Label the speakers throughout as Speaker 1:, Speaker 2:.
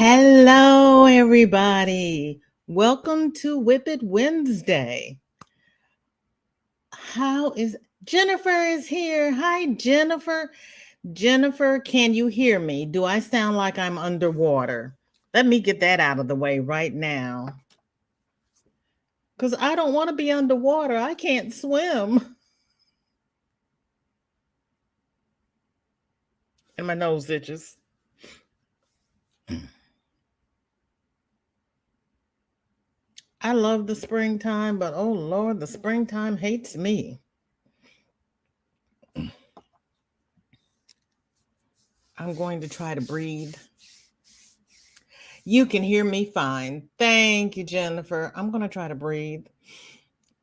Speaker 1: Hello, everybody. Welcome to WIP It Wednesday. How is Jennifer is here? Hi, Jennifer. Jennifer, can you hear me? Do I sound like I'm underwater? Let me get that out of the way right now. Because I don't want to be underwater. I can't swim. And my nose itches. I love the springtime, but oh Lord, the springtime hates me. I'm going to try to breathe. You can hear me fine. Thank you, Jennifer. I'm going to try to breathe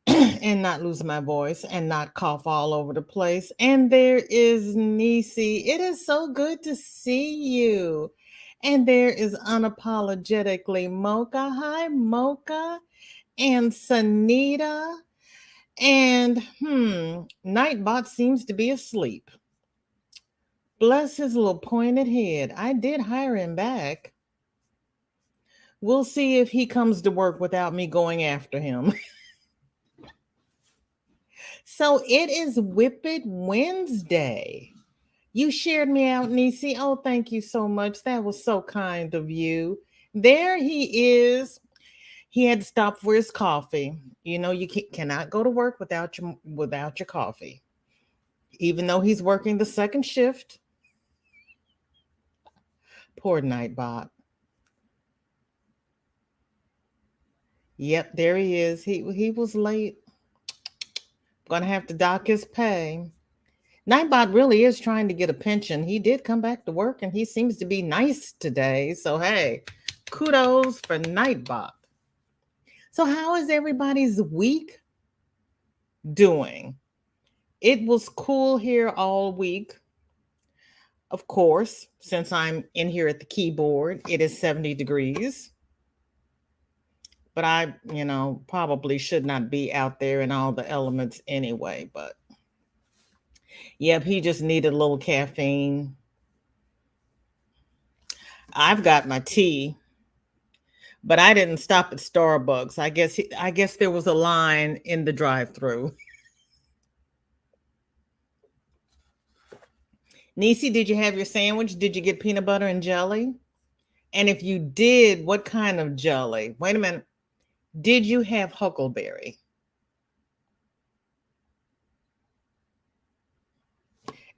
Speaker 1: and not lose my voice and not cough all over the place. And there is Nisi. It is so good to see you. And there is unapologetically Mocha. Hi, Mocha. And Sanita. And Nightbot seems to be asleep. Bless his little pointed head. I did hire him back. We'll see if he comes to work without me going after him. So it is WIP It Wednesday. You shared me out, Nisi. Oh, thank you so much. That was so kind of you. There he is. He had to stop for his coffee. You know, you cannot go to work without your coffee. Even though he's working the second shift. Poor Nightbot. Yep, there he is. He was late. Gonna have to dock his pay. Nightbot really is trying to get a pension. He did come back to work and he seems to be nice today. So hey, kudos for Nightbot. So how is everybody's week doing? It was cool here all week. Of course, since I'm in here at the keyboard, it is 70 degrees. But I, probably should not be out there in all the elements anyway. But yep, he just needed a little caffeine. I've got my tea, but I didn't stop at Starbucks. I guess there was a line in the drive-through. Nisi, did you have your sandwich? Did you get peanut butter and jelly? And if you did, what kind of jelly? Wait a minute. Did you have huckleberry?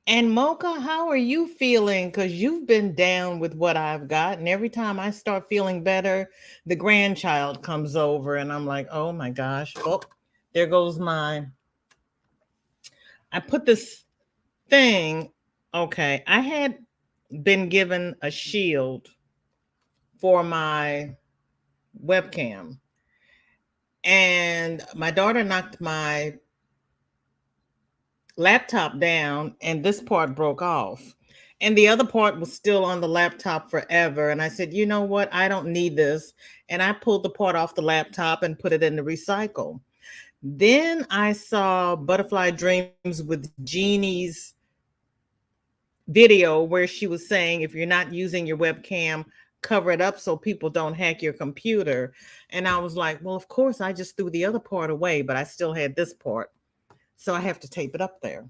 Speaker 1: And Mocha, how are you feeling? Because you've been down with what I've got. And every time I start feeling better, the grandchild comes over and I'm like, oh my gosh. Oh, there goes mine. I put this thing. Okay. I had been given a shield for my webcam. And my daughter knocked my laptop down and this part broke off. And the other part was still on the laptop forever. And I said, you know what? I don't need this. And I pulled the part off the laptop and put it in the recycle. Then I saw Butterfly Dreams with Jeannie's video where she was saying, if you're not using your webcam, cover it up so people don't hack your computer. And I was like, well, of course, I just threw the other part away, but I still had this part. So I have to tape it up there.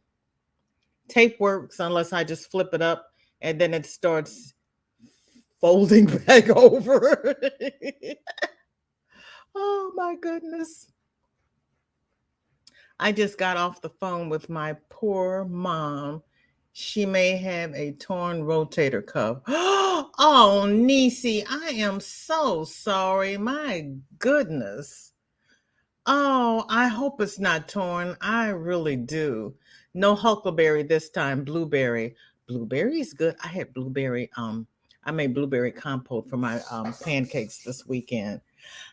Speaker 1: Tape works unless I just flip it up and then it starts folding back over. Oh my goodness. I just got off the phone with my poor mom. She may have a torn rotator cuff. Oh, Nisi, I am so sorry. My goodness. Oh, I hope it's not torn. I really do. No huckleberry this time, blueberry. Blueberry is good. I had blueberry, I made blueberry compote for my pancakes this weekend.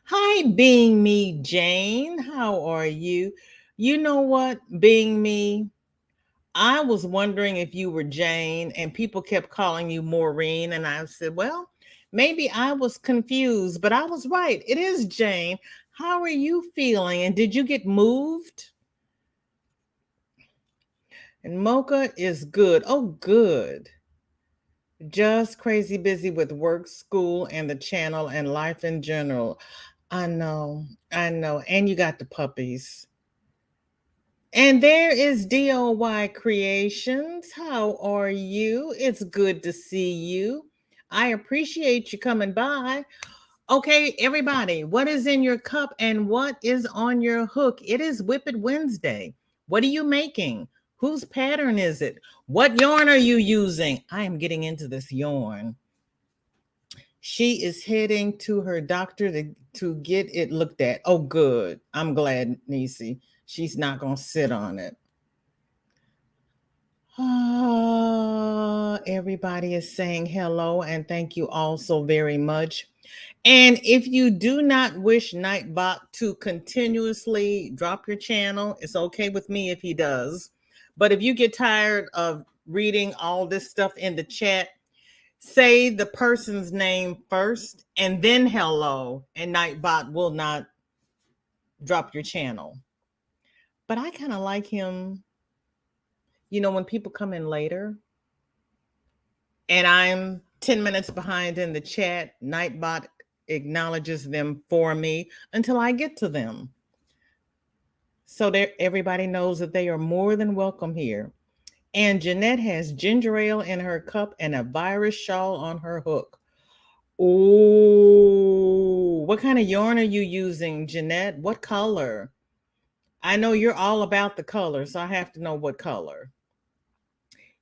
Speaker 1: Hi, Being Me Jane. How are you? You know what, Being Me? I was wondering if you were Jane and people kept calling you Maureen. And I said, well, maybe I was confused, but I was right. It is Jane. How are you feeling? And did you get moved? And Mocha is good. Oh, good. Just crazy busy with work, school, and the channel and life in general. I know, I know. And you got the puppies. And there is DOY Creations. How are you? It's good to see you. I appreciate you coming by. Okay, everybody, what is in your cup and what is on your hook? It is WIP It Wednesday. What are you making? Whose pattern is it? What yarn are you using? I am getting into this yarn. She is heading to her doctor to get it looked at. Oh, good. I'm glad, Nisi. She's not going to sit on it. Everybody is saying hello and thank you all so very much. And if you do not wish Nightbot to continuously drop your channel, it's okay with me if he does. But if you get tired of reading all this stuff in the chat, say the person's name first and then hello, and Nightbot will not drop your channel. But I kind of like him, when people come in later and I'm 10 minutes behind in the chat, Nightbot acknowledges them for me until I get to them. So everybody knows that they are more than welcome here. And Jeanette has ginger ale in her cup and a virus shawl on her hook. Oh, what kind of yarn are you using, Jeanette? What color? I know you're all about the color, so I have to know what color.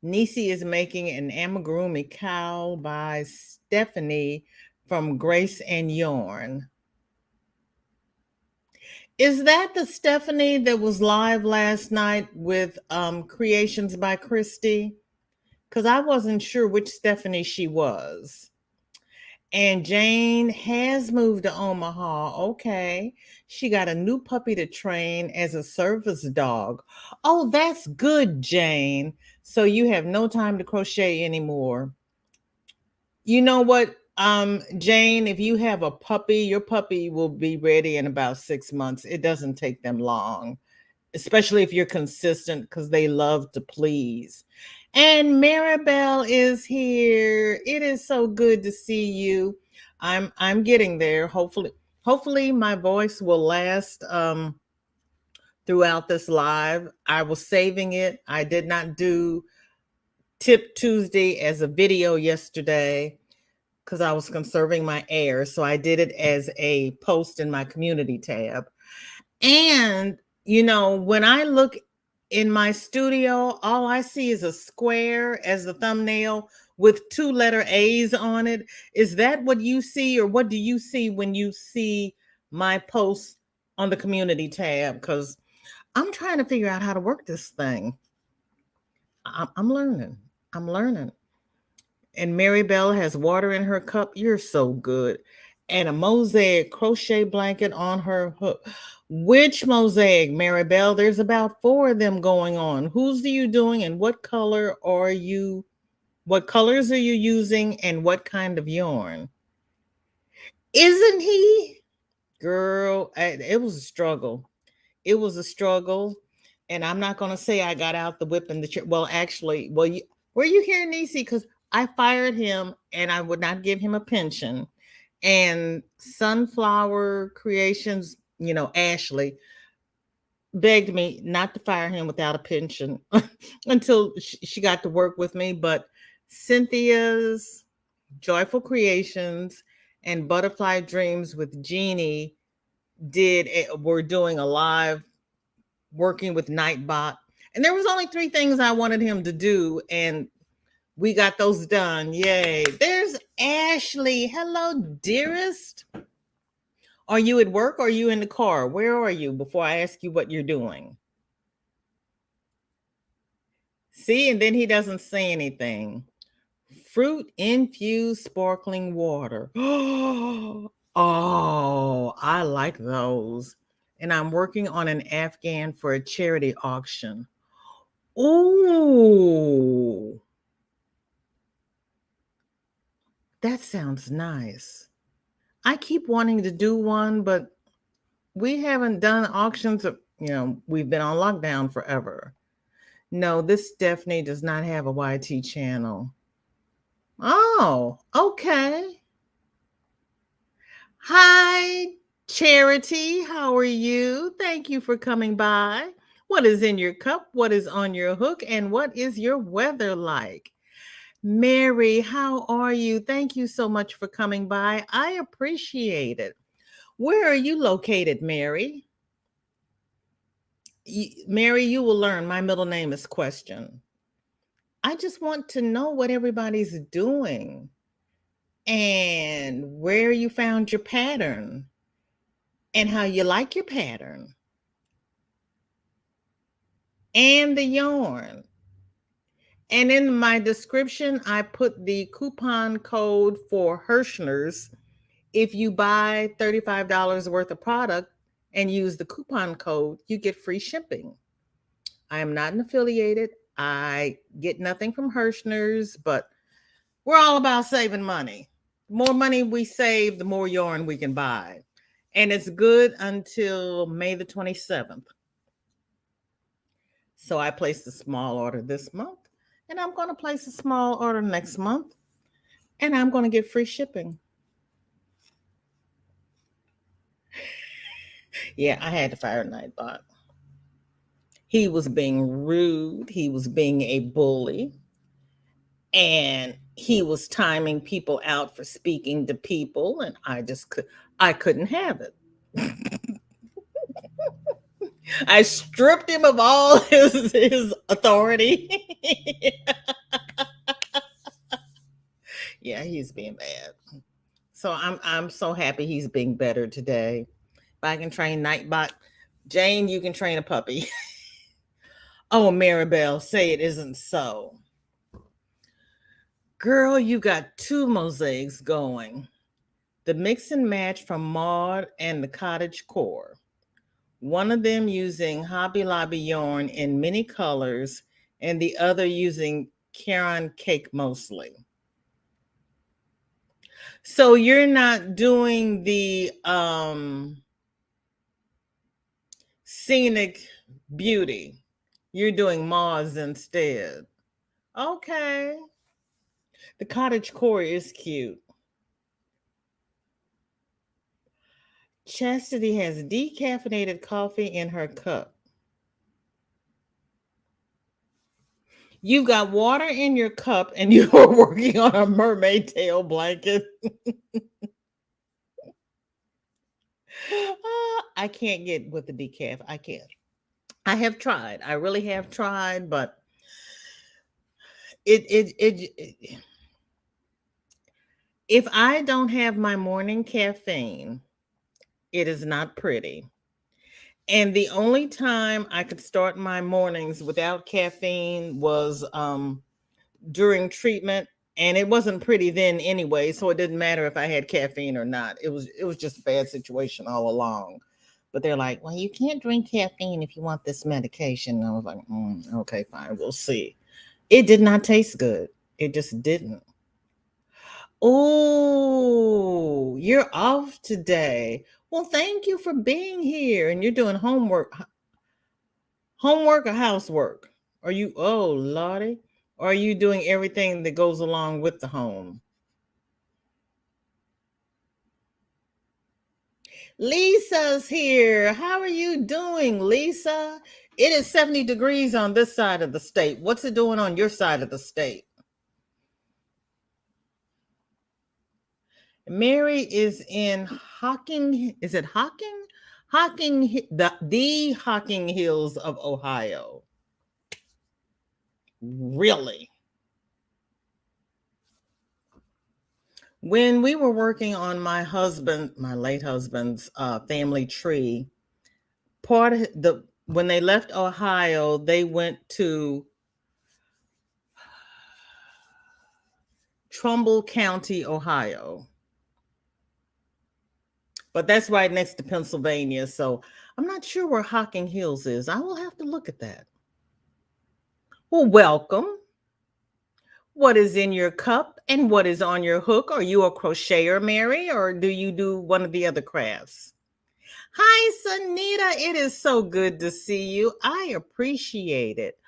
Speaker 1: Nisi is making an amigurumi cowl by Stephanie from Grace and Yarn. Is that the Stephanie that was live last night with Creations by Christy? Because I wasn't sure which Stephanie she was. And Jane has moved to Omaha. Okay. She got a new puppy to train as a service dog. Oh, that's good, Jane. So you have no time to crochet anymore. You know what, Jane, if you have a puppy, your puppy will be ready in about 6 months. It doesn't take them long, especially if you're consistent because they love to please. And Maribel is here. It is so good to see you. I'm getting there. Hopefully my voice will last throughout this live. I was saving it. I did not do Tip Tuesday as a video yesterday because I was conserving my air. So I did it as a post in my community tab. And, when I look in my studio, all I see is a square as the thumbnail with 2 letter A's on it. Is that what you see, or what do you see when you see my post on the community tab? Because I'm trying to figure out how to work this thing. I'm learning. I'm learning. And Maribel has water in her cup. You're so good. And a mosaic crochet blanket on her hook. Which mosaic, Maribel? There's about 4 of them going on. Whose are you doing and what color are you? What colors are you using and what kind of yarn? Isn't he? Girl, it was a struggle. It was a struggle. And I'm not going to say I got out the whip and the chair. Well, actually, were you here, Nisi? Because I fired him and I would not give him a pension. And Sunflower Creations, Ashley begged me not to fire him without a pension until she got to work with me. But Cynthia's Joyful Creations and Butterfly Dreams with Jeannie were doing a live working with Nightbot. And there was only 3 things I wanted him to do. And we got those done. Yay. There's Ashley. Hello, dearest. Are you at work or are you in the car? Where are you before I ask you what you're doing? See, and then he doesn't say anything. Fruit infused sparkling water. Oh, I like those. And I'm working on an Afghan for a charity auction. Oh, that sounds nice. I keep wanting to do one, but we haven't done auctions. We've been on lockdown forever. No, this Stephanie does not have a YT channel. Oh, okay. Hi, Charity. How are you? Thank you for coming by. What is in your cup? What is on your hook? And what is your weather like? Mary, how are you? Thank you so much for coming by. I appreciate it. Where are you located, Mary? Mary, you will learn my middle name is Question. I just want to know what everybody's doing and where you found your pattern and how you like your pattern and the yarn. And in my description, I put the coupon code for Herrschners. If you buy $35 worth of product and use the coupon code, you get free shipping. I am not an affiliated. I get nothing from Herrschners, but we're all about saving money. The more money we save, the more yarn we can buy. And it's good until May the 27th. So I placed a small order this month, and I'm going to place a small order next month, and I'm going to get free shipping. Yeah, I had to fire Nightbot. He was being rude. He was being a bully. And he was timing people out for speaking to people, and I couldn't have it. I stripped him of all his authority. Yeah, he's being bad. So I'm so happy he's being better today. If I can train Nightbot, Jane, you can train a puppy. Oh, Maribel, say it isn't so. Girl, you got two mosaics going. The mix and match from Maud and the Cottage Core. One of them using Hobby Lobby yarn in many colors, and the other using Caron cake mostly. So you're not doing the scenic beauty. You're doing Mars instead. Okay. The Cottage Core is cute. Chastity has decaffeinated coffee in her cup. You've got water in your cup and you are working on a mermaid tail blanket. I can't get with the decaf. I can't. I have tried. I really have tried, but it if I don't have my morning caffeine, it is not pretty. And the only time I could start my mornings without caffeine was during treatment, and it wasn't pretty then anyway, so it didn't matter if I had caffeine or not. It was just a bad situation all along. But they're like, well, you can't drink caffeine if you want this medication. And I was like, okay, fine, we'll see. It did not taste good. It just didn't. Oh, you're off today. Well, thank you for being here. And you're doing homework or housework? Are you, oh, Lottie? Or are you doing everything that goes along with the home? Lisa's here. How are you doing, Lisa? It is 70 degrees on this side of the state. What's it doing on your side of the state? Mary is in Hocking. Is it Hocking? Hocking, the Hocking Hills of Ohio. Really? When we were working on my late husband's family tree, part of when they left Ohio, they went to Trumbull County, Ohio. But that's right next to Pennsylvania. So I'm not sure where Hocking Hills is. I will have to look at that. Well, welcome. What is in your cup and what is on your hook? Are you a crocheter, Mary, or do you do one of the other crafts? Hi, Sunita. It is so good to see you. I appreciate it.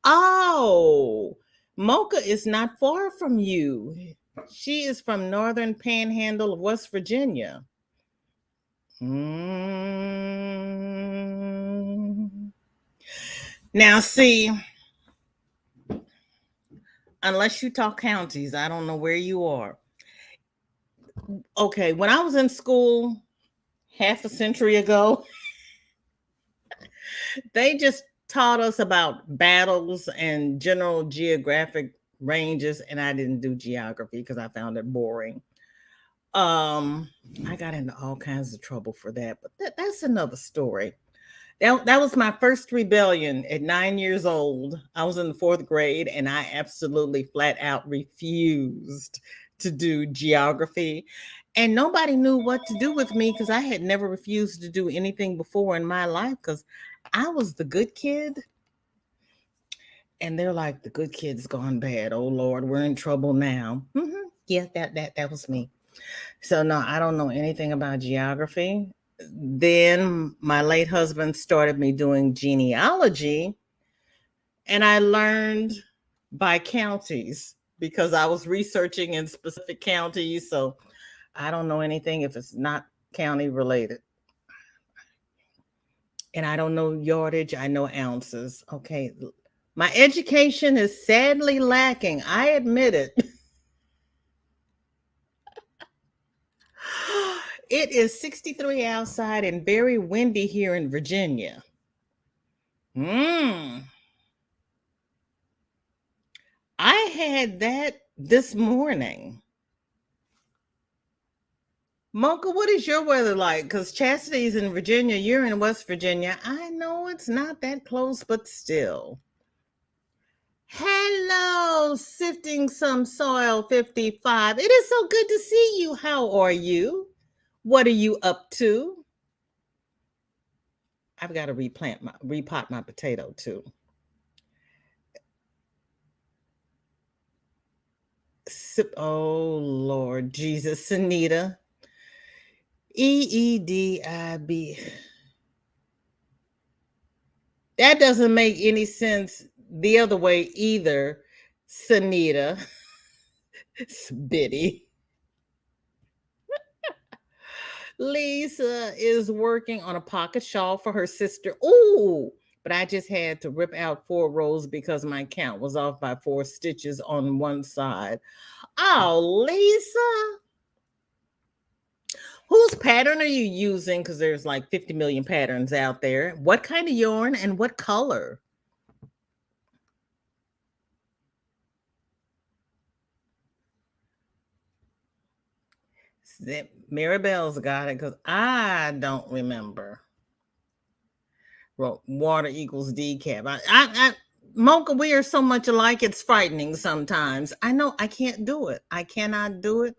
Speaker 1: Oh, Mocha is not far from you. She is from Northern Panhandle of West Virginia. Now, see, unless you talk counties, I don't know where you are. Okay, when I was in school half a century ago, they just taught us about battles and general geographic ranges, and I didn't do geography because I found it boring. I got into all kinds of trouble for that, but that's another story. That was my first rebellion at 9 years old. I was in the 4th grade, and I absolutely flat out refused to do geography. And nobody knew what to do with me because I had never refused to do anything before in my life because I was the good kid. And they're like, the good kid's gone bad. Oh Lord, we're in trouble now. Mm-hmm. Yeah, that was me. So no, I don't know anything about geography. Then my late husband started me doing genealogy, and I learned by counties because I was researching in specific counties. So I don't know anything if it's not county related. And I don't know yardage, I know ounces. Okay. My education is sadly lacking. I admit it. It is 63 outside and very windy here in Virginia. I had that this morning. Mocha, what is your weather like? Because Chastity's in Virginia, you're in West Virginia. I know it's not that close, but still. Hello, Sifting Some Soil 55. It is so good to see you. How are you? What are you up to? I've got to repot my potato too. Oh Lord Jesus, Sanita. EEDIB. That doesn't make any sense the other way either, Sanita. Biddy. Lisa is working on a pocket shawl for her sister. Ooh, but I just had to rip out 4 rows because my count was off by 4 stitches on one side. Oh, Lisa. Whose pattern are you using? Because there's like 50 million patterns out there. What kind of yarn and what color? Maribel's got it because I don't remember. Well, water equals decaf. Mocha, we are so much alike, it's frightening sometimes. I know I can't do it. I cannot do it.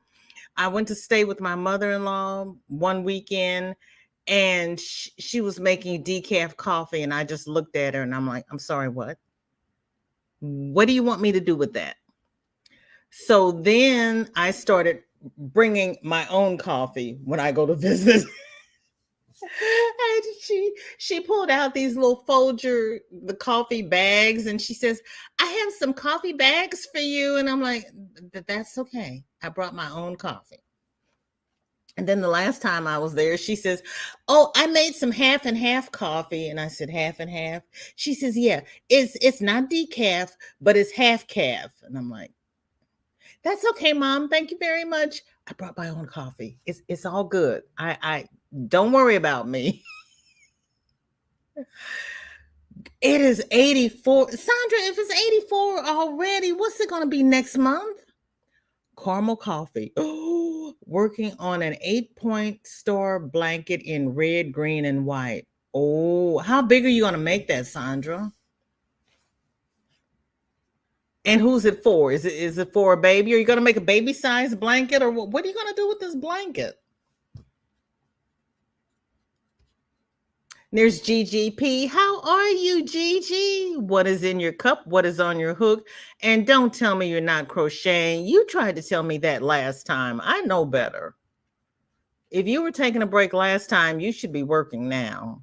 Speaker 1: I went to stay with my mother-in-law one weekend, and she was making decaf coffee, and I just looked at her and I'm like, I'm sorry, what? What do you want me to do with that? So then I started bringing my own coffee when I go to visit. And she pulled out these little the coffee bags, and she says, I have some coffee bags for you. And I'm like, that's okay. I brought my own coffee. And then the last time I was there, she says, oh, I made some half and half coffee. And I said, half and half? She says, yeah, it's not decaf, but it's half calf. And I'm like, that's okay, Mom. Thank you very much. I brought my own coffee. It's all good. I don't worry about me. It is 84. Sandra, if it's 84 already, what's it going to be next month? Caramel coffee. Oh, working on an 8-point star blanket in red, green, and white. Oh, how big are you going to make that, Sandra? And who's it for? Is it for a baby? Are you going to make a baby size blanket, or what are you going to do with this blanket? There's GGP. How are you, Gigi? What is in your cup? What is on your hook? And don't tell me you're not crocheting. You tried to tell me that last time. I know better. If you were taking a break last time, you should be working now.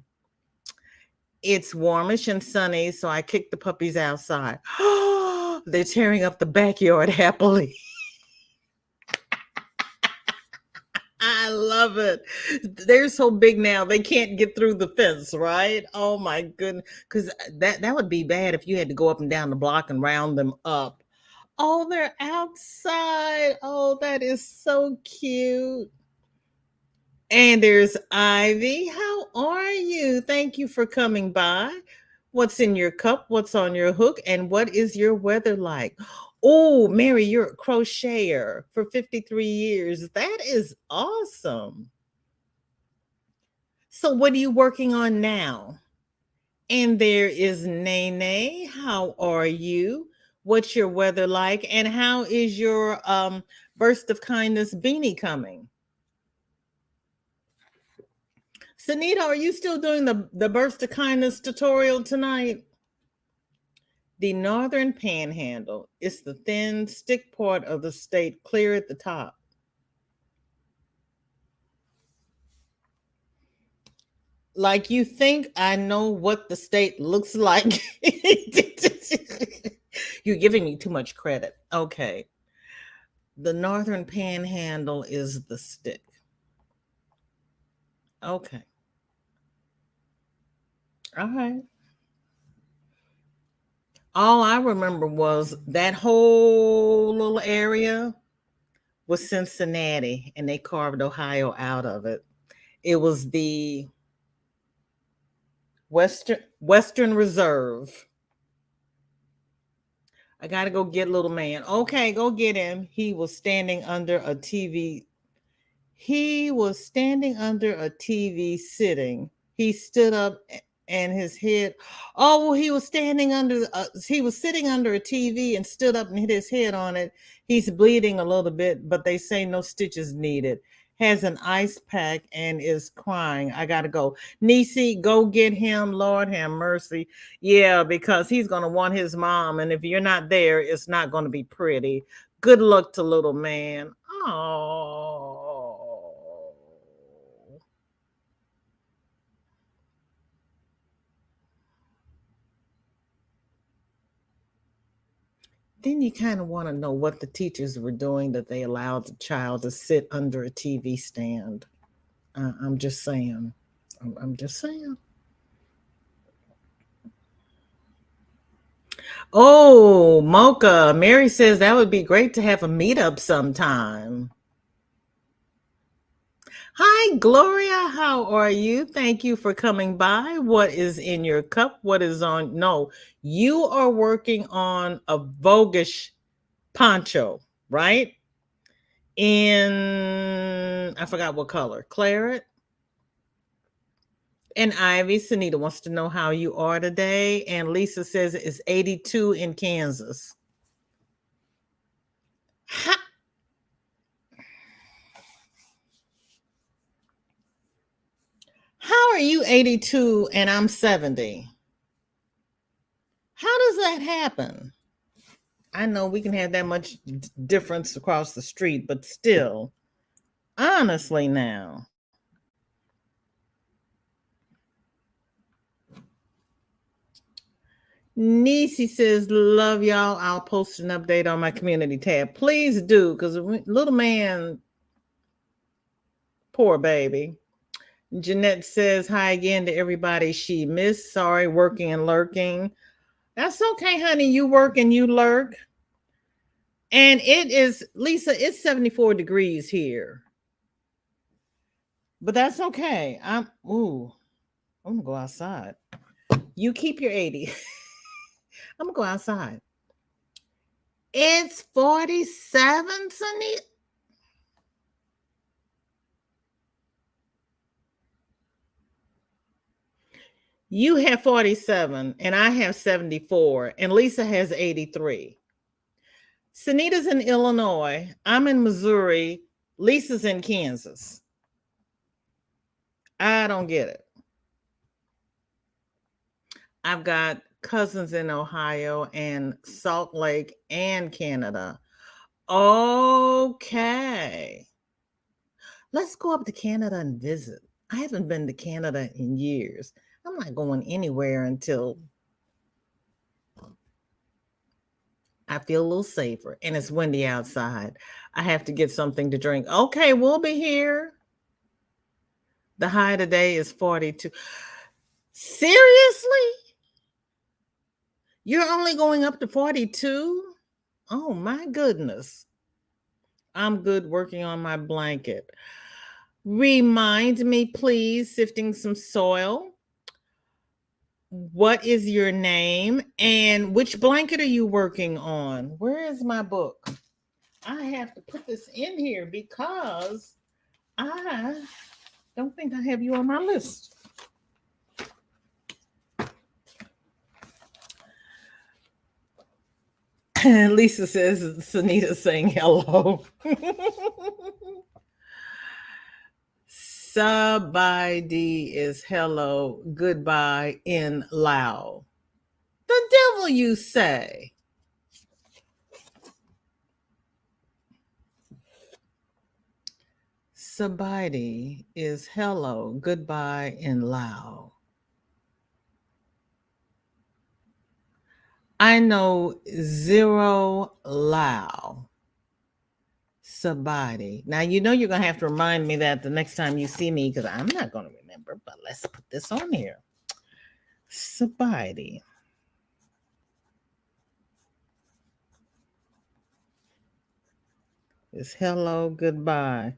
Speaker 1: It's warmish and sunny, so I kicked the puppies outside. They're tearing up the backyard happily. I love it. They're so big now they can't get through the fence, right? Oh my goodness. Because that would be bad if you had to go up and down the block and round them up. Oh, they're outside. Oh, that is so cute. And there's Ivy. How are you? Thank you for coming by. What's in your cup? What's on your hook? And what is your weather like? Oh, Mary, you're a crocheter for 53 years. That is awesome. So, what are you working on now? And there is Nene. How are you? What's your weather like? And how is your burst of kindness beanie coming? Sunita, are you still doing the burst of kindness tutorial tonight? The northern panhandle is the thin stick part of the state clear at the top. Like you think I know what the state looks like. You're giving me too much credit. Okay. The northern panhandle is the stick. Okay. All right. All I remember was that whole little area was Cincinnati, and they carved Ohio out of it. It was the Western Reserve. I gotta go get little man. Okay, go get him. He was standing under a TV. He was standing under a TV sitting. He stood up and his head. Oh, well, he was standing under. He was sitting under a TV and stood up and hit his head on it. He's bleeding a little bit, but they say no stitches needed. Has an ice pack and is crying. I gotta go. Nisi, go get him. Lord have mercy. Yeah, because he's gonna want his mom, and if you're not there, it's not gonna be pretty. Good luck to little man. Oh. Then you kind of want to know what the teachers were doing that they allowed the child to sit under a TV stand. I'm just saying. I'm just saying. Oh, Mocha. Mary says that would be great to have a meetup sometime. Hi, Gloria. How are you? Thank you for coming by. What is in your cup? What is on? No, you are working on a voguish poncho, right? In, I forgot what color, claret. And Ivy, Sunita wants to know how you are today. And Lisa says it's 82 in Kansas. How are you 82 and I'm 70? How does that happen? I know we can have that much difference across the street, but still, honestly now. Nisi says, love y'all. I'll post an update on my community tab. Please do, because little man, poor baby. Jeanette says, hi again to everybody she missed. Sorry, working and lurking. That's okay, honey. You work and you lurk. And it is, Lisa, it's 74 degrees here. But that's okay. I'm gonna go outside. You keep your 80. I'm gonna go outside. It's 47, Sunny. You have 47 and I have 74, and Lisa has 83. Sunita's in Illinois. I'm in Missouri. Lisa's in Kansas. I don't get it. I've got cousins in Ohio and Salt Lake and Canada. Okay. Let's go up to Canada and visit. I haven't been to Canada in years. I'm not going anywhere until I feel a little safer, and it's windy outside. I have to get something to drink. Okay, we'll be here. The high today is 42. Seriously? You're only going up to 42? Oh my goodness. I'm good working on my blanket. Remind me, please, sifting some soil. What is your name and which blanket are you working on? Where is my book? I have to put this in here because I don't think I have you on my list. Lisa says Sunita saying hello. Sabadi is hello, goodbye in Lao. The devil you say. Sabadi is hello, goodbye in Lao. I know 0 Lao. Sabadi. Now, you know you're going to have to remind me that the next time you see me because I'm not going to remember, but let's put this on here. Sabadi. Is hello, goodbye.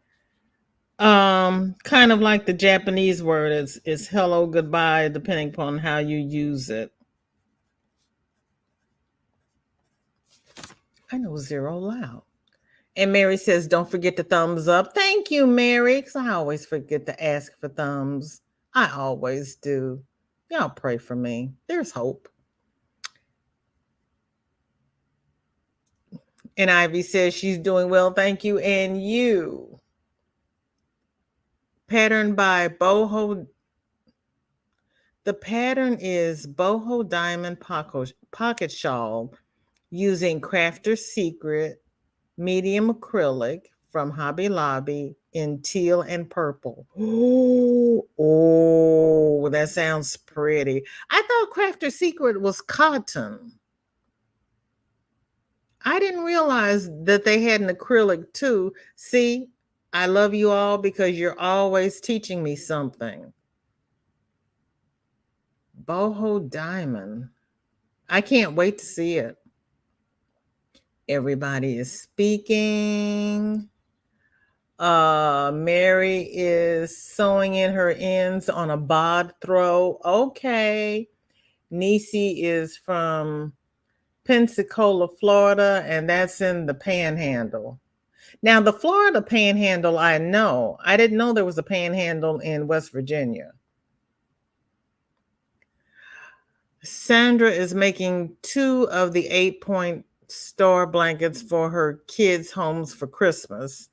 Speaker 1: Kind of like the Japanese word is hello, goodbye, depending upon how you use it. I know 0 Lao. And Mary says, don't forget the thumbs up. Thank you, Mary, because I always forget to ask for thumbs. I always do. Y'all pray for me. There's hope. And Ivy says she's doing well. Thank you. And you. Pattern by Boho. The pattern is Boho Diamond Pocket Shawl using Crafter's Secret medium acrylic from Hobby Lobby in teal and purple. Oh, that sounds pretty. I thought Crafter's Secret was cotton. I didn't realize that they had an acrylic too. See, I love you all because you're always teaching me something. Boho Diamond. I can't wait to see it. Everybody is speaking. Mary is sewing in her ends on a bod throw. Okay. Nisi is from Pensacola, Florida, and that's in the Panhandle. Now, the Florida Panhandle, I know. I didn't know there was a Panhandle in West Virginia. Sandra is making 2 of the 8-point star blankets for her kids' homes for Christmas.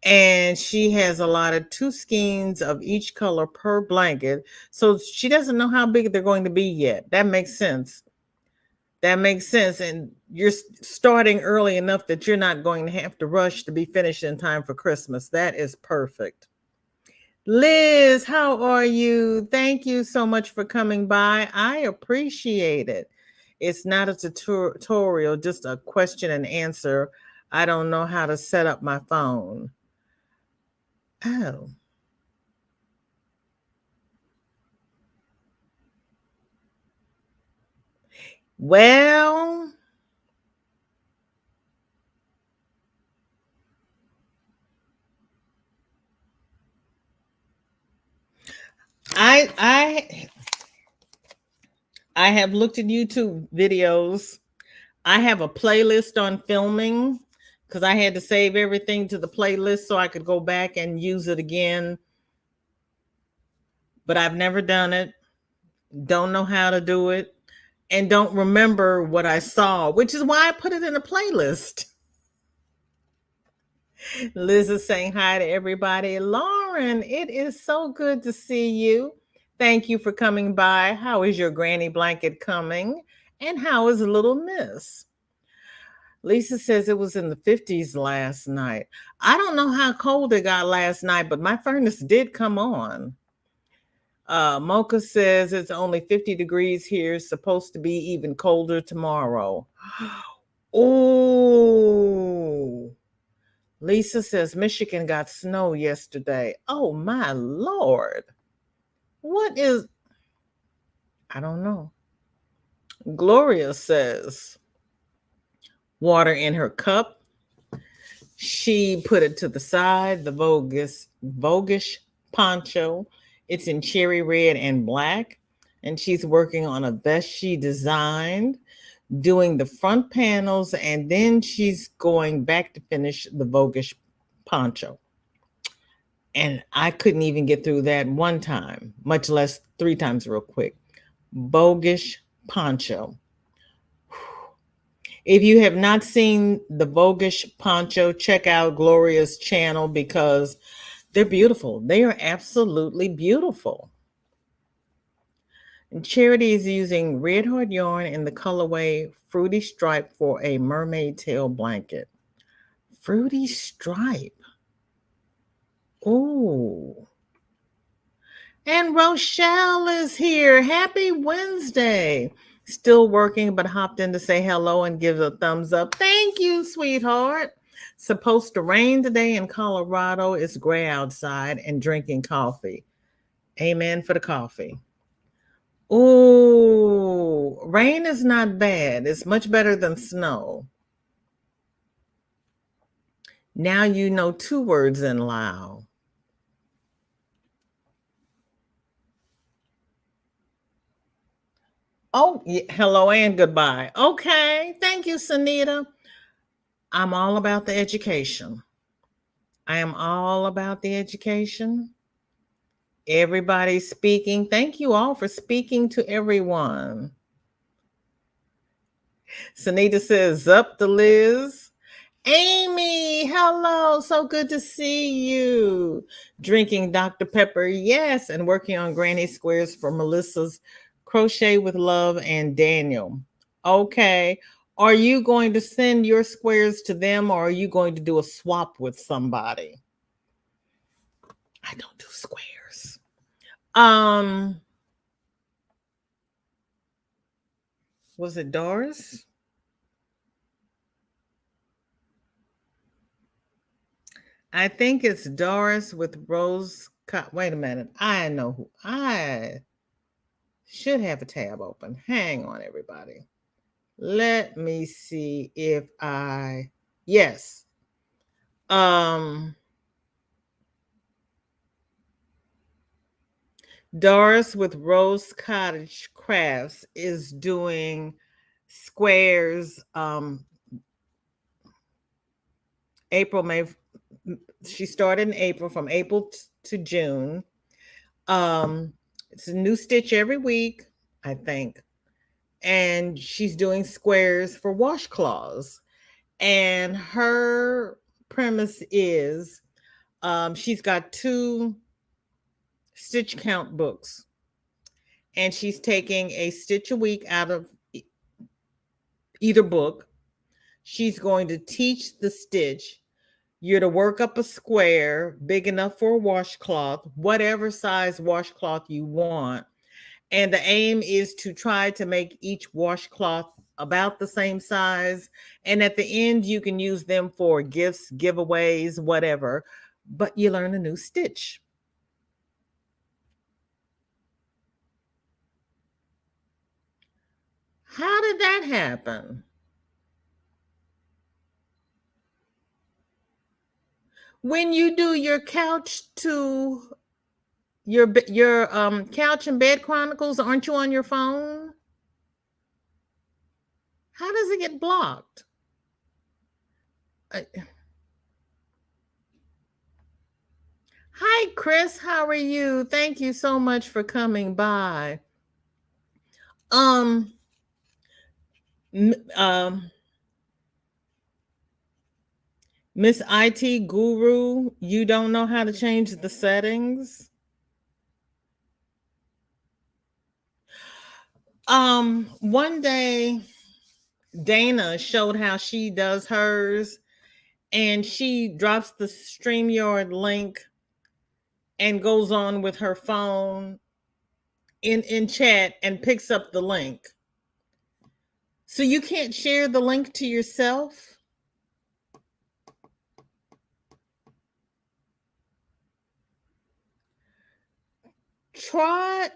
Speaker 1: And she has allotted 2 skeins of each color per blanket. So she doesn't know how big they're going to be yet. That makes sense. That makes sense. And you're starting early enough that you're not going to have to rush to be finished in time for Christmas. That is perfect. Liz, how are you? Thank you so much for coming by. I appreciate it. It's not a tutorial, just a question and answer. I don't know how to set up my phone. Oh. Well, I have looked at YouTube videos. I have a playlist on filming because I had to save everything to the playlist so I could go back and use it again. But I've never done it. Don't know how to do it. And don't remember what I saw, which is why I put it in a playlist. Liz is saying hi to everybody. Lauren, it is so good to see you. Thank you for coming by. How is your granny blanket coming? And how is Little Miss? Lisa says it was in the 50s last night. I don't know how cold it got last night, but my furnace did come on. Mocha says it's only 50 degrees here. It's supposed to be even colder tomorrow. Oh, Lisa says Michigan got snow yesterday. Oh my Lord. What is, I don't know. Gloria says water in her cup. She put it to the side, the Voguish poncho. It's in cherry red and black. And she's working on a vest she designed, doing the front panels, and then she's going back to finish the Voguish poncho. And I couldn't even get through that one time, much less 3 times real quick. Voguish poncho. If you have not seen the Voguish poncho, check out Gloria's channel because they're beautiful. They are absolutely beautiful. And Charity is using red heart yarn in the colorway Fruity Stripe for a mermaid tail blanket. Fruity Stripe. Ooh. And Rochelle is here. Happy Wednesday. Still working, but hopped in to say hello and give a thumbs up. Thank you, sweetheart. Supposed to rain today in Colorado. It's gray outside and drinking coffee. Amen for the coffee. Ooh, rain is not bad. It's much better than snow. Now you know 2 words in Lao. Oh, hello and goodbye. Okay, thank you, Sunita. I'm all about the education. I am all about the education. Everybody's speaking. Thank you all for speaking to everyone. Sunita says, up to Liz. Amy, hello. So good to see you. Drinking Dr. Pepper, yes, and working on granny squares for Melissa's Crochet with Love and Daniel. Okay. Are you going to send your squares to them or are you going to do a swap with somebody? I don't do squares. Was it Doris? I think it's Doris with Rose. Wait a minute. I know who. I should have a tab open. Hang on, everybody. Let me see if I. Yes. Doris with Rose Cottage Crafts is doing squares. April, May. She started in April, from April to June. It's a new stitch every week, I think. And she's doing squares for washcloths. And her premise is she's got 2 stitch count books. And she's taking a stitch a week out of either book. She's going to teach the stitch. You're to work up a square big enough for a washcloth, whatever size washcloth you want. And the aim is to try to make each washcloth about the same size. And at the end, you can use them for gifts, giveaways, whatever. But you learn a new stitch. How did that happen? When you do your couch to your couch and bed chronicles, aren't you on your phone? How does it get blocked? Hi, Chris. How are you? Thank you so much for coming by. Miss IT Guru, you don't know how to change the settings? One day Dana showed how she does hers, and she drops the StreamYard link and goes on with her phone in chat and picks up the link. So you can't share the link to yourself? Try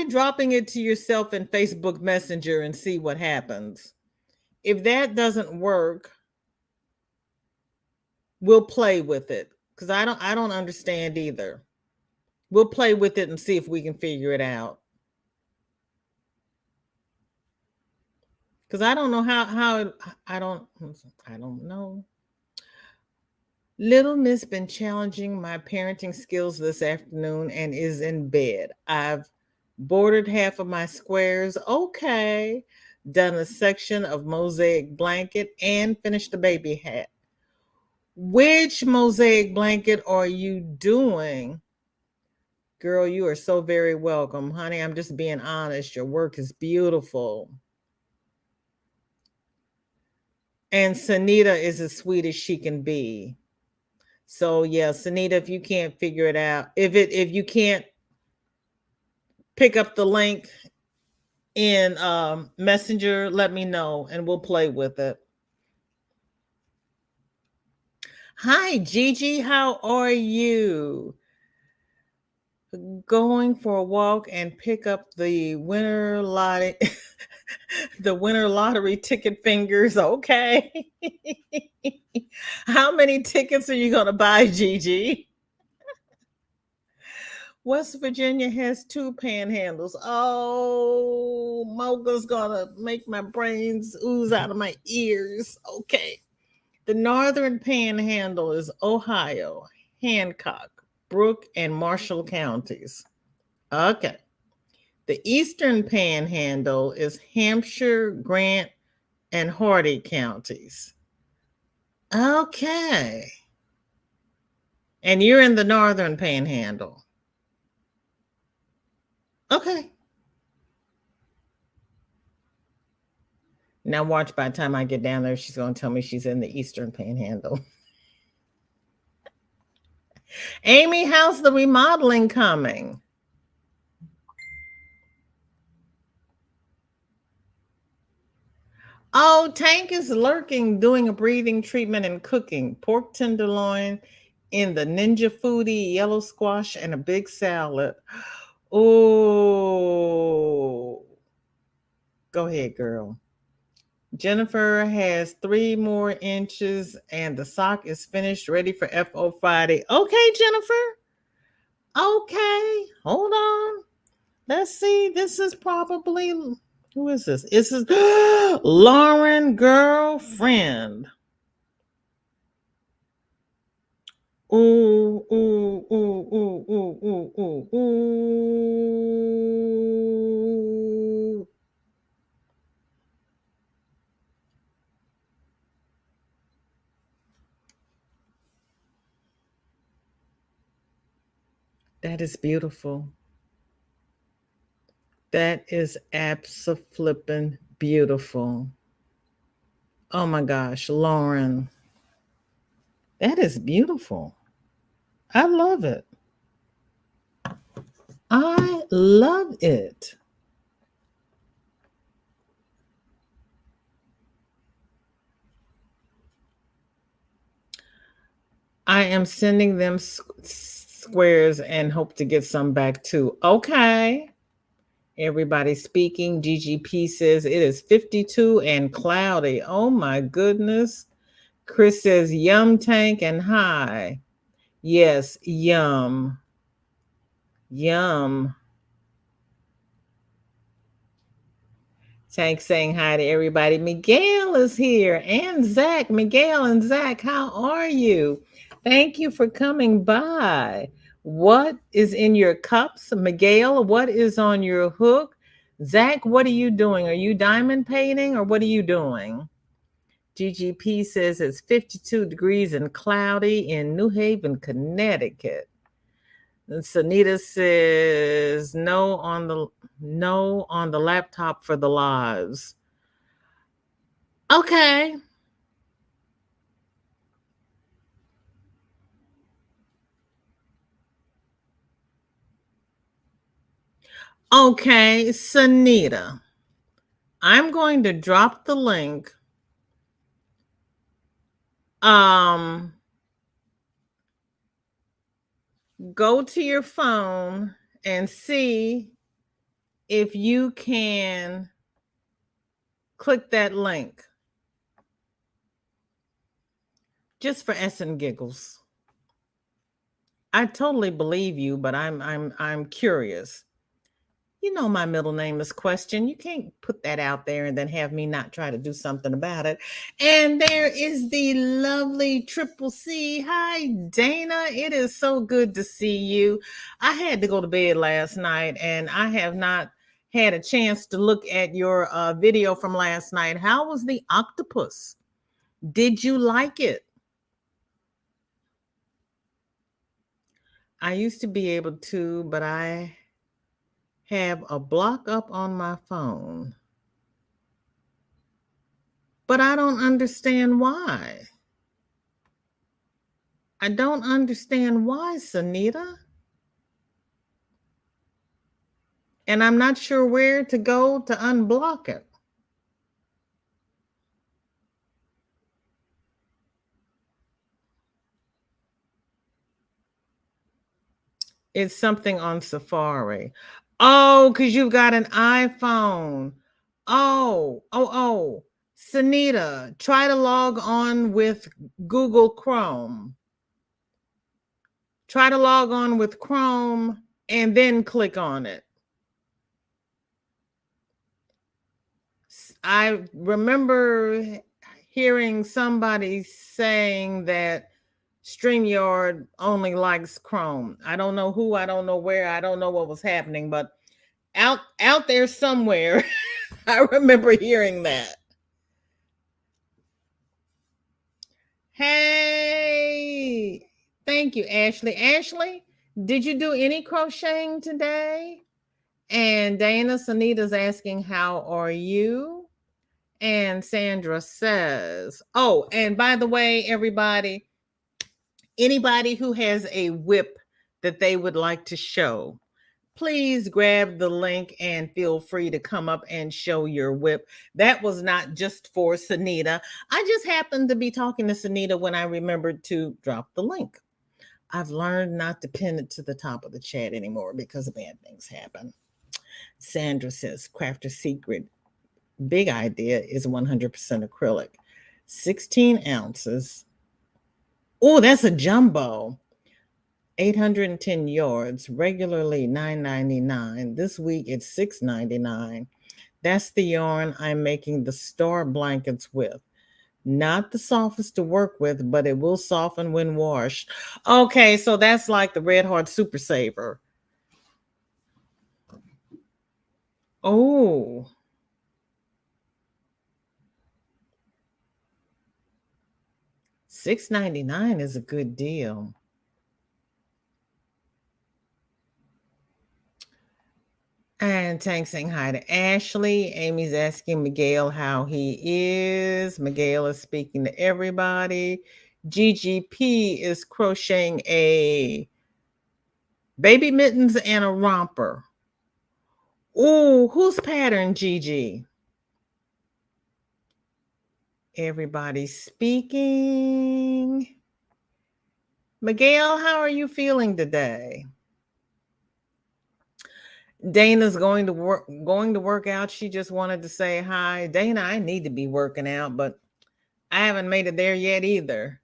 Speaker 1: dropping it to yourself in Facebook Messenger and see what happens. If that doesn't work, we'll play with it, because I don't understand either. We'll play with it and see if we can figure it out. Because I don't know how I don't know. Little Miss been challenging my parenting skills this afternoon and is in bed. I've bordered half of my squares. Okay. Done a section of mosaic blanket and finished the baby hat. Which mosaic blanket are you doing? Girl, you are so very welcome. Honey, I'm just being honest. Your work is beautiful. And Sanita is as sweet as she can be. So yeah, Sanita, if you can't figure it out, if you can't pick up the link in Messenger, let me know and we'll play with it. Hi, Gigi, how are you? Going for a walk and pick up the winter lottery, the winter lottery ticket fingers. Okay. How many tickets are you going to buy, Gigi? West Virginia has 2 panhandles. Oh, Mocha's gonna make my brains ooze out of my ears. Okay. The northern panhandle is Ohio, Hancock, Brooke, and Marshall counties. Okay. The eastern panhandle is Hampshire, Grant, and Hardy counties. Okay. And you're in the northern panhandle. Okay. Now watch, by the time I get down there, she's going to tell me she's in the eastern panhandle. Amy, how's the remodeling coming? Oh, Tank is lurking, doing a breathing treatment and cooking. Pork tenderloin in the Ninja Foodie, yellow squash, and a big salad. Oh, go ahead, girl. Jennifer has 3 more inches and the sock is finished, ready for FO Friday. Okay, Jennifer. Okay, hold on. Let's see. This is probably, who is this? This is Lauren, girlfriend. Ooh, ooh, ooh, ooh, ooh, ooh, ooh, ooh. That is beautiful. That is abso-flippin' beautiful. Oh my gosh, Lauren. That is beautiful. I love it. I love it. I am sending them squares and hope to get some back too. Okay. Everybody speaking. GGP says it is 52 and cloudy. Oh my goodness. Chris says yum, Tank, and hi. Yes, yum. Yum. Tank saying hi to everybody. Miguel is here, and Zach. Miguel and Zach, how are you? Thank you for coming by. What is in your cups? Miguel, what is on your hook? Zach, what are you doing? Are you diamond painting or what are you doing? GGP says it's 52 degrees and cloudy in New Haven, Connecticut. And Sanita says no on the laptop for the lives. Okay. Okay, Sanita. I'm going to drop the link. Go to your phone and see if you can click that link. Just for s and giggles. I totally believe you, but I'm curious. You know my middle name is Question. You can't put that out there and then have me not try to do something about it. And there is the lovely Triple C. Hi, Dana. It is so good to see you. I had to go to bed last night, and I have not had a chance to look at your video from last night. How was the octopus? Did you like it? I used to be able to, but I have a block up on my phone. But I don't understand why. I don't understand why, Sunita. And I'm not sure where to go to unblock it. It's something on Safari. Oh, because you've got an iPhone. Oh. Sunita, try to log on with Google Chrome. Try to log on with Chrome and then click on it. I remember hearing somebody saying that StreamYard only likes Chrome. I don't know who, I don't know where, I don't know what was happening, but out there somewhere, I remember hearing that. Hey, thank you, Ashley. Ashley, did you do any crocheting today? And Dana Sunita's asking, how are you? And Sandra says, oh, and by the way, everybody, anybody who has a WIP that they would like to show, please grab the link and feel free to come up and show your WIP. That was not just for Sunita. I just happened to be talking to Sunita when I remembered to drop the link. I've learned not to pin it to the top of the chat anymore because bad things happen. Sandra says, Crafter Secret big idea is 100% acrylic. 16 ounces. Oh, that's a jumbo. 810 yards, regularly $9.99. This week it's $6.99. That's the yarn I'm making the star blankets with. Not the softest to work with, but it will soften when washed. Okay, so that's like the Red Heart Super Saver. Oh. $6.99 is a good deal. And Tank saying hi to Ashley. Amy's asking Miguel how he is. Miguel is speaking to everybody. GGP is crocheting a baby mittens and a romper. Ooh, whose pattern, Gigi? Everybody's speaking. Miguel, how are you feeling today? Dana's going to work out. She just wanted to say hi. Dana, I need to be working out, but I haven't made it there yet either.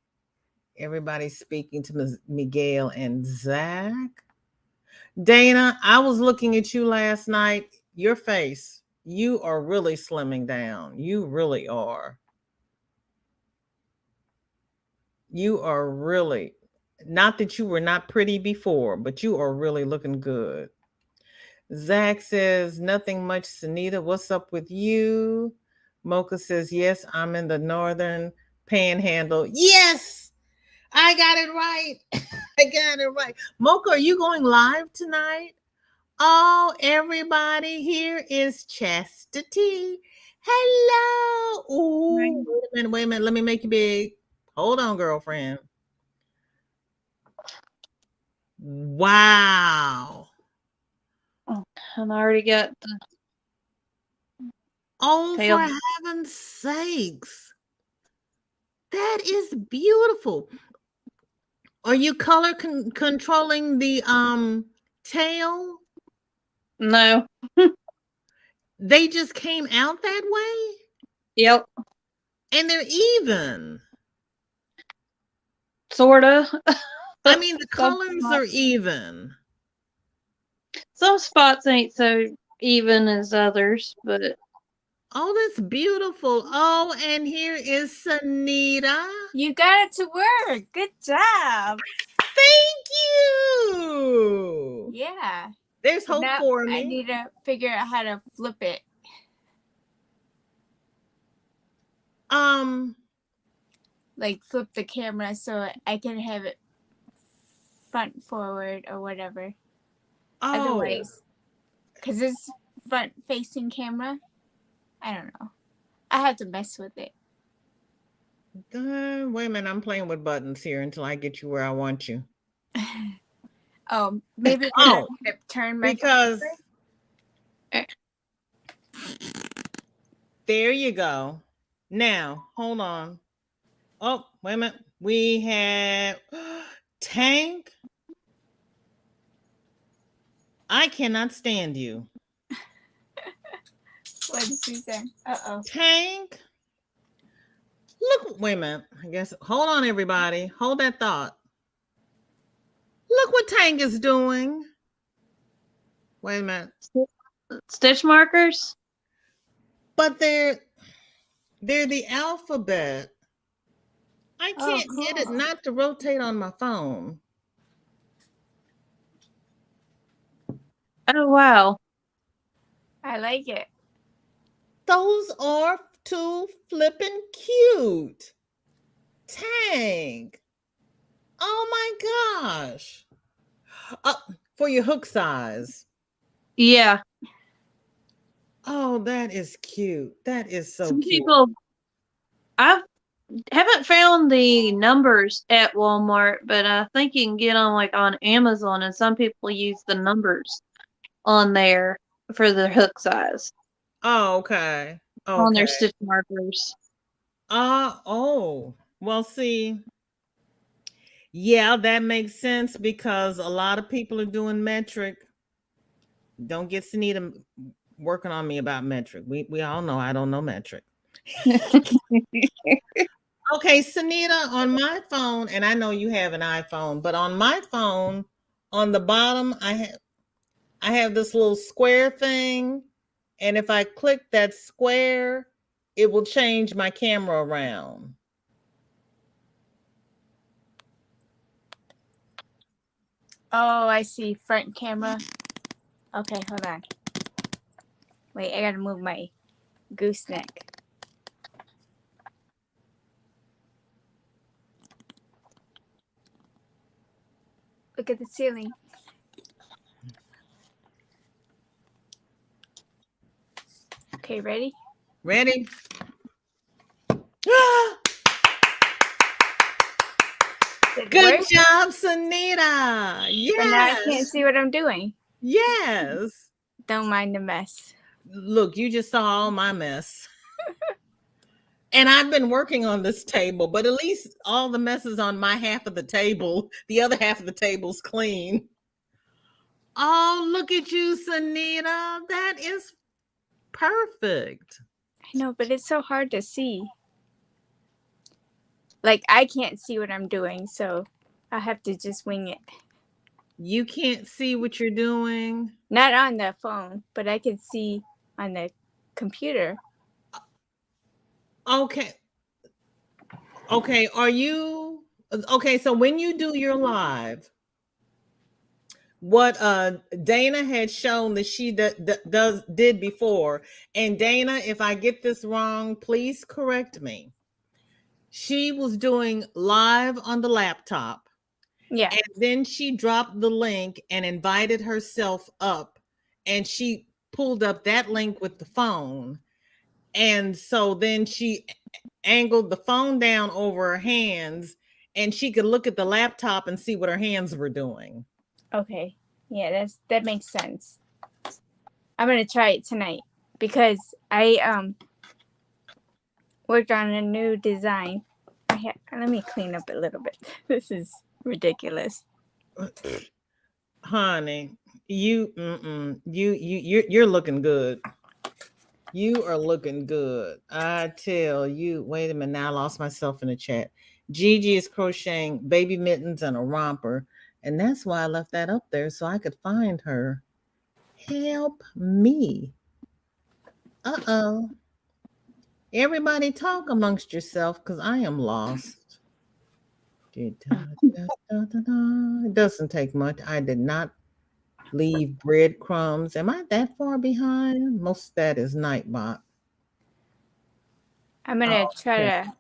Speaker 1: Everybody's speaking to Miguel and Zach. Dana, I was looking at you last night. Your face, you are really slimming down. You really are. You are really, not that you were not pretty before, but you are really looking good. Zach says, nothing much, Sunita. What's up with you? Mocha says, yes, I'm in the northern panhandle. Yes, I got it right. I got it right. Mocha, are you going live tonight? Oh, everybody, here is Chastity. Hello. Ooh, wait a minute. Let me make you big. Hold on, girlfriend. Wow.
Speaker 2: And I already got the
Speaker 1: Oh,
Speaker 2: tail.
Speaker 1: for heaven's sakes. That is beautiful. Are you color controlling the tail?
Speaker 2: No.
Speaker 1: They just came out that way?
Speaker 2: Yep.
Speaker 1: And they're even.
Speaker 2: Sorta.
Speaker 1: I mean, the
Speaker 2: Some
Speaker 1: colors are
Speaker 2: spots,
Speaker 1: even.
Speaker 2: some spots ain't so even as others, but
Speaker 1: Oh, that's beautiful. Oh, and here is Sanita.
Speaker 3: You got it to work. Good job.
Speaker 1: Thank you.
Speaker 3: Yeah.
Speaker 1: There's
Speaker 3: But
Speaker 1: hope
Speaker 3: now
Speaker 1: for
Speaker 3: I
Speaker 1: me.
Speaker 3: need to figure out how to flip it. Like flip the camera so I can have it front forward or whatever.
Speaker 1: Oh.
Speaker 3: Otherwise, because it's front facing camera, I don't know. I have to mess with it.
Speaker 1: Wait a minute, I'm playing with buttons here until I get you where I want you.
Speaker 3: Oh, maybe
Speaker 1: Oh,
Speaker 3: I turn my
Speaker 1: because there you go. Now, hold on. Oh, wait a minute. We have Tank. I cannot stand you.
Speaker 3: What did she say? Uh-oh.
Speaker 1: Tank. Look, wait a minute. I guess, hold on, everybody. Hold that thought. Look what Tank is doing. Wait a minute.
Speaker 2: stitch markers.
Speaker 1: But they're the alphabet. I can't get it
Speaker 3: Cool.
Speaker 1: not to rotate on my phone.
Speaker 2: Oh wow.
Speaker 3: I like it.
Speaker 1: Those are too flippin' cute. Tank. Oh my gosh. For your hook size.
Speaker 2: Yeah.
Speaker 1: Oh, that is cute. That is so
Speaker 2: Some
Speaker 1: cute.
Speaker 2: people, I haven't found the numbers at Walmart, but I think you can get them like on Amazon, and some people use the numbers on there for the hook size
Speaker 1: Oh, okay.
Speaker 2: on their
Speaker 1: Okay.
Speaker 2: stitch markers.
Speaker 1: Oh. Well, see. Yeah, that makes sense because a lot of people are doing metric. Don't get Sunita working on me about metric. We all know I don't know metric. Okay, Sunita, on my phone, and I know you have an iPhone, but on my phone, on the bottom, I have this little square thing, and if I click that square, it will change my camera around.
Speaker 3: Oh, I see. Front camera. Okay, hold on. Wait, I gotta move my gooseneck. Look at the ceiling. Okay, ready?
Speaker 1: Ready? Good job, Sunita.
Speaker 3: But now I
Speaker 1: Yes.
Speaker 3: can't see what I'm doing.
Speaker 1: Yes.
Speaker 3: Don't mind the mess.
Speaker 1: Look, you just saw all my mess. And I've been working on this table, but at least all the messes on my half of the table, the other half of the table's clean. Oh, look at you, Sunita. That is perfect.
Speaker 3: I know, but it's so hard to see. Like, I can't see what I'm doing, so I have to just wing it.
Speaker 1: You can't see what you're doing?
Speaker 3: Not on the phone, but I can see on the computer.
Speaker 1: Okay. Okay, are you okay? So when you do your live, what Dana had shown that she did before, and Dana, if I get this wrong, please correct me. She was doing live on the laptop.
Speaker 3: Yeah.
Speaker 1: And then she dropped the link and invited herself up, and she pulled up that link with the phone. And so then she angled the phone down over her hands, and she could look at the laptop and see what her hands were doing.
Speaker 3: Okay. Yeah, that makes sense. I'm gonna try it tonight. because I worked on a new design. Let me clean up a little bit. This is ridiculous.
Speaker 1: Honey, you're looking good. You are looking good. I tell you. Wait a minute. Now I lost myself in the chat. Gigi is crocheting baby mittens and a romper. And that's why I left that up there so I could find her. Help me. Uh-oh. Everybody talk amongst yourself because I am lost. It doesn't take much. I did not leave breadcrumbs. Am I that far behind? Most of that is Nightbot.
Speaker 3: I'm gonna try to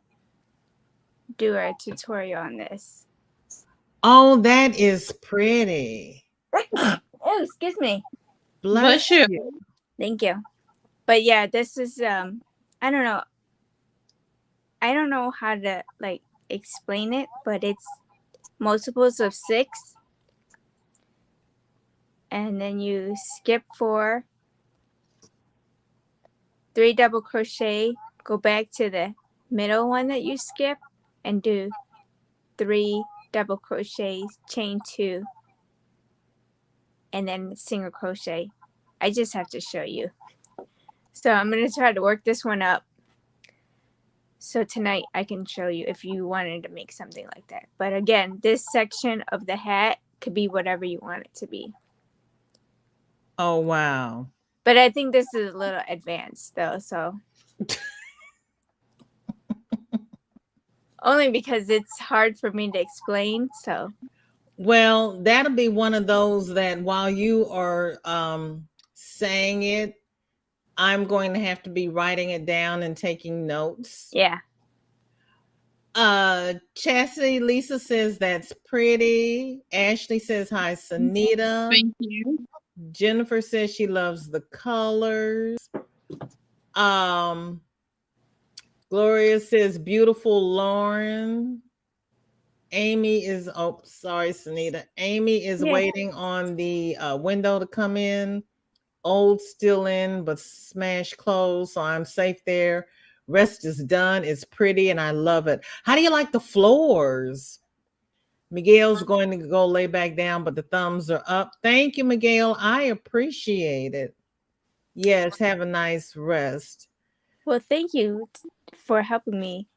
Speaker 3: do a tutorial on this.
Speaker 1: Oh, that is pretty.
Speaker 3: Oh, excuse me.
Speaker 1: Bless you.
Speaker 3: Thank you. But yeah, this is I don't know. I don't know how to like explain it, but it's multiples of 6. And then you skip 4, 3 double crochet, go back to the middle one that you skip and do 3 double crochets, chain 2, and then single crochet. I just have to show you. So I'm going to try to work this one up. So tonight I can show you if you wanted to make something like that. But again, this section of the hat could be whatever you want it to be.
Speaker 1: Oh, wow.
Speaker 3: But I think this is a little advanced though, so. Only because it's hard for me to explain, so.
Speaker 1: Well, that'll be one of those that while you are saying it, I'm going to have to be writing it down and taking notes.
Speaker 3: Yeah.
Speaker 1: Chastity Lisa says that's pretty. Ashley says hi, Sunita.
Speaker 2: Thank you.
Speaker 1: Jennifer says she loves the colors. Gloria says beautiful Lauren. Amy is sorry, Sunita. Amy is waiting on the window to come in. Old still in, but smash closed, so I'm safe there. Rest is done. It's pretty and I love it. How do you like the floors? Miguel's going to go lay back down, but the thumbs are up. Thank you, Miguel. I appreciate it. Yes, have a nice rest.
Speaker 3: Well, thank you for helping me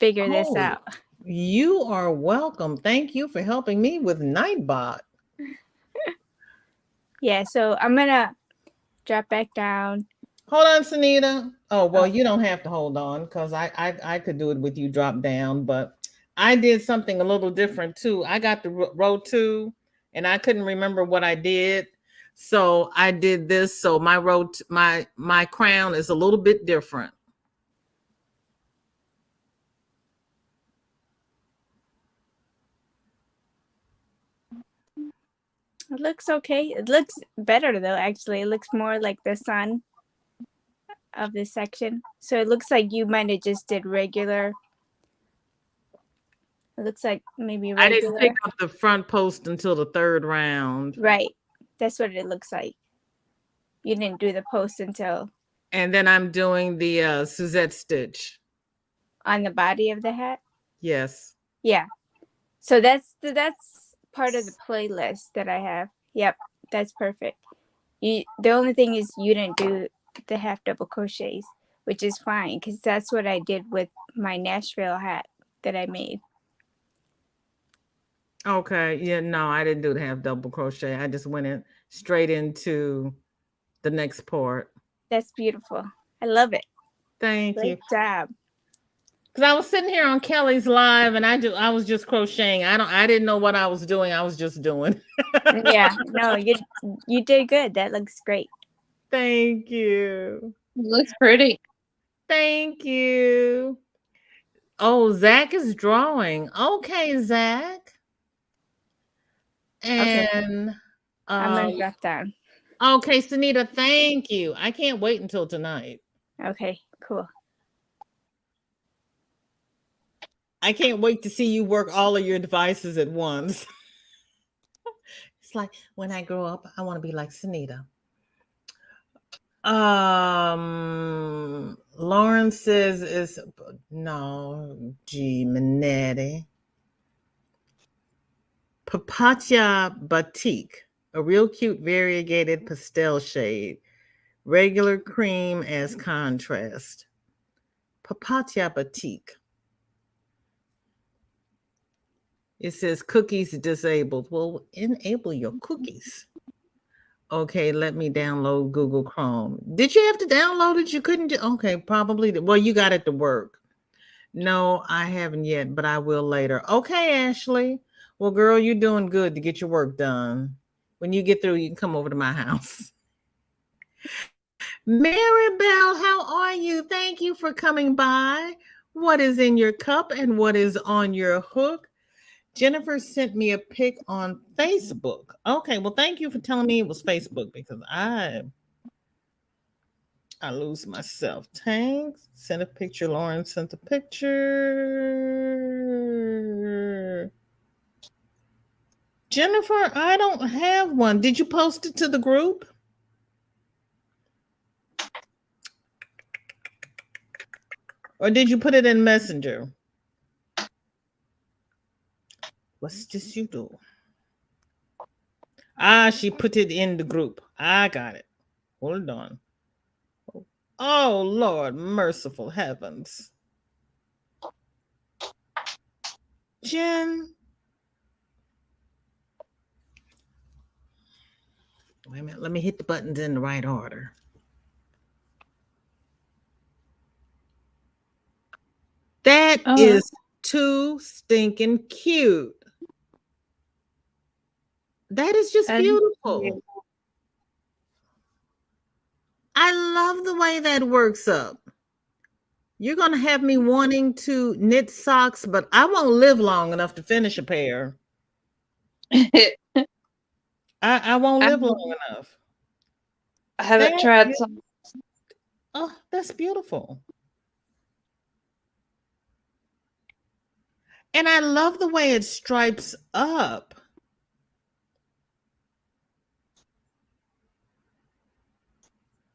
Speaker 3: figure this out.
Speaker 1: You are welcome. Thank you for helping me with Nightbot.
Speaker 3: Yeah, so I'm going to drop back down.
Speaker 1: Hold on, Sunita. Oh, well, you don't have to hold on because I could do it with you drop down, but I did something a little different too. I got the row 2 and I couldn't remember what I did. So I did this. So my my crown is a little bit different.
Speaker 3: It looks okay. It looks better though, actually. It looks more like the sun of this section. So it looks like you might have just did regular. It looks like maybe regular. I
Speaker 1: didn't pick up the front post until the 3rd round.
Speaker 3: Right. That's what it looks like. You didn't do the post until.
Speaker 1: And then I'm doing the Suzette stitch.
Speaker 3: On the body of the hat?
Speaker 1: Yes.
Speaker 3: Yeah. So that's part of the playlist that I have. Yep. That's perfect. The only thing is you didn't do the half double crochets, which is fine because that's what I did with my Nashville hat that I made.
Speaker 1: Okay. Yeah, no, I didn't do the half double crochet. I just went in straight into the next part.
Speaker 3: That's beautiful. I love it.
Speaker 1: Thank you.
Speaker 3: Great job.
Speaker 1: Because I was sitting here on Kelly's live and I was just crocheting. I didn't know what I was doing. I was just doing.
Speaker 3: Yeah, no, you did good. That looks great.
Speaker 1: Thank you.
Speaker 2: It looks pretty.
Speaker 1: Thank you. Oh, Zach is drawing. Okay, Zach. And
Speaker 3: okay. I'm gonna drop down.
Speaker 1: Okay, Sunita, thank you. I can't wait until tonight.
Speaker 3: Okay, cool.
Speaker 1: I can't wait to see you work all of your devices at once. It's like when I grow up, I want to be like Sunita. Lauren says it's no G Minetti. Papaya Batik, a real cute variegated pastel shade. Regular cream as contrast. Papaya Batik. It says cookies disabled. Well, enable your cookies. Okay, let me download Google Chrome. Did you have to download it? You couldn't do okay, probably. Well, you got it to work. No, I haven't yet, but I will later. Okay, Ashley. Well, girl, you're doing good to get your work done. When you get through, you can come over to my house. Maribel, how are you? Thank you for coming by. What is in your cup and what is on your hook? Jennifer sent me a pic on Facebook. Okay, well, thank you for telling me it was Facebook because I lose myself. Thanks. Sent a picture. Lauren sent a picture. Jennifer, I don't have one. Did you post it to the group? Or did you put it in Messenger? What's this you do? Ah, she put it in the group. I got it. Hold on. Oh, Lord, merciful heavens. Jen. Wait a minute. Let me hit the buttons in the right order. That is too stinking cute. That is just beautiful. I love the way that works up. You're going to have me wanting to knit socks, but I won't live long enough to finish a pair. I won't live long enough.
Speaker 2: I haven't tried some.
Speaker 1: Oh, that's beautiful. And I love the way it stripes up.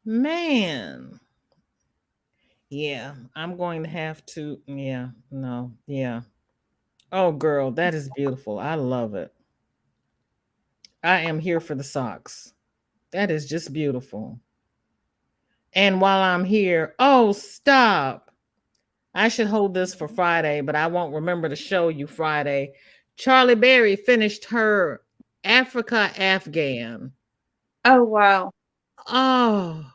Speaker 1: Man. Yeah, I'm going to have to. Yeah, no, yeah. Oh, girl, that is beautiful. I love it. I am here for the socks. That is just beautiful. And while I'm here, oh, stop. I should hold this for Friday, but I won't remember to show you Friday. Charlie Berry finished her Africa Afghan.
Speaker 2: Oh, wow.
Speaker 1: Oh,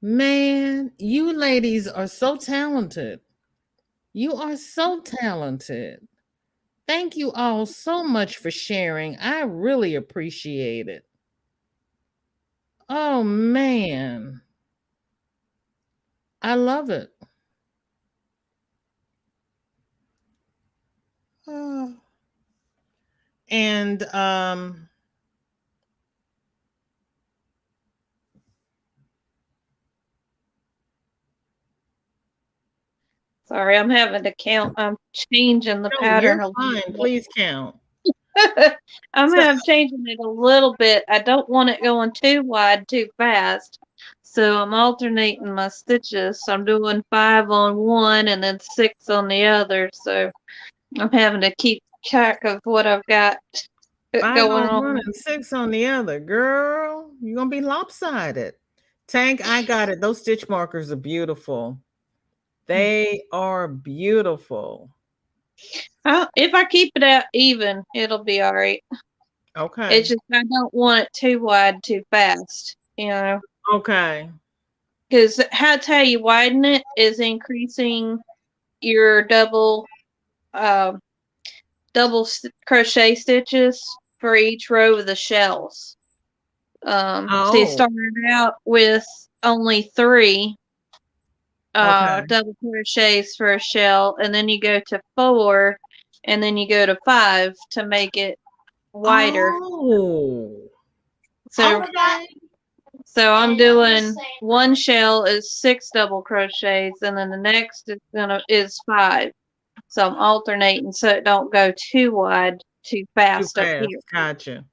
Speaker 1: man, you ladies are so talented. You are so talented. Thank you all so much for sharing. I really appreciate it. Oh, man. I love it. Oh. And
Speaker 2: sorry, I'm having to count. I'm changing the pattern.
Speaker 1: You're fine. Please count.
Speaker 2: I'm changing it a little bit. I don't want it going too wide too fast. So I'm alternating my stitches. So I'm doing 5 on one and then 6 on the other. So I'm having to keep track of what I've got
Speaker 1: 5
Speaker 2: going
Speaker 1: on one
Speaker 2: on.
Speaker 1: and 6 on the other. Girl, you're going to be lopsided. Tank, I got it. Those stitch markers are beautiful. They are beautiful.
Speaker 2: If I keep it out even, it'll be all right.
Speaker 1: Okay.
Speaker 2: It's just I don't want it too wide too fast, you know.
Speaker 1: Okay.
Speaker 2: Because how you widen it is increasing your double crochet stitches for each row of the shells. So you start out with only 3 double crochets for a shell, and then you go to 4, and then you go to 5 to make it wider.
Speaker 1: Oh.
Speaker 2: So I'm doing one shell is 6 double crochets, and then the next is 5. So I'm alternating so it don't go too wide too fast up here.
Speaker 1: Gotcha.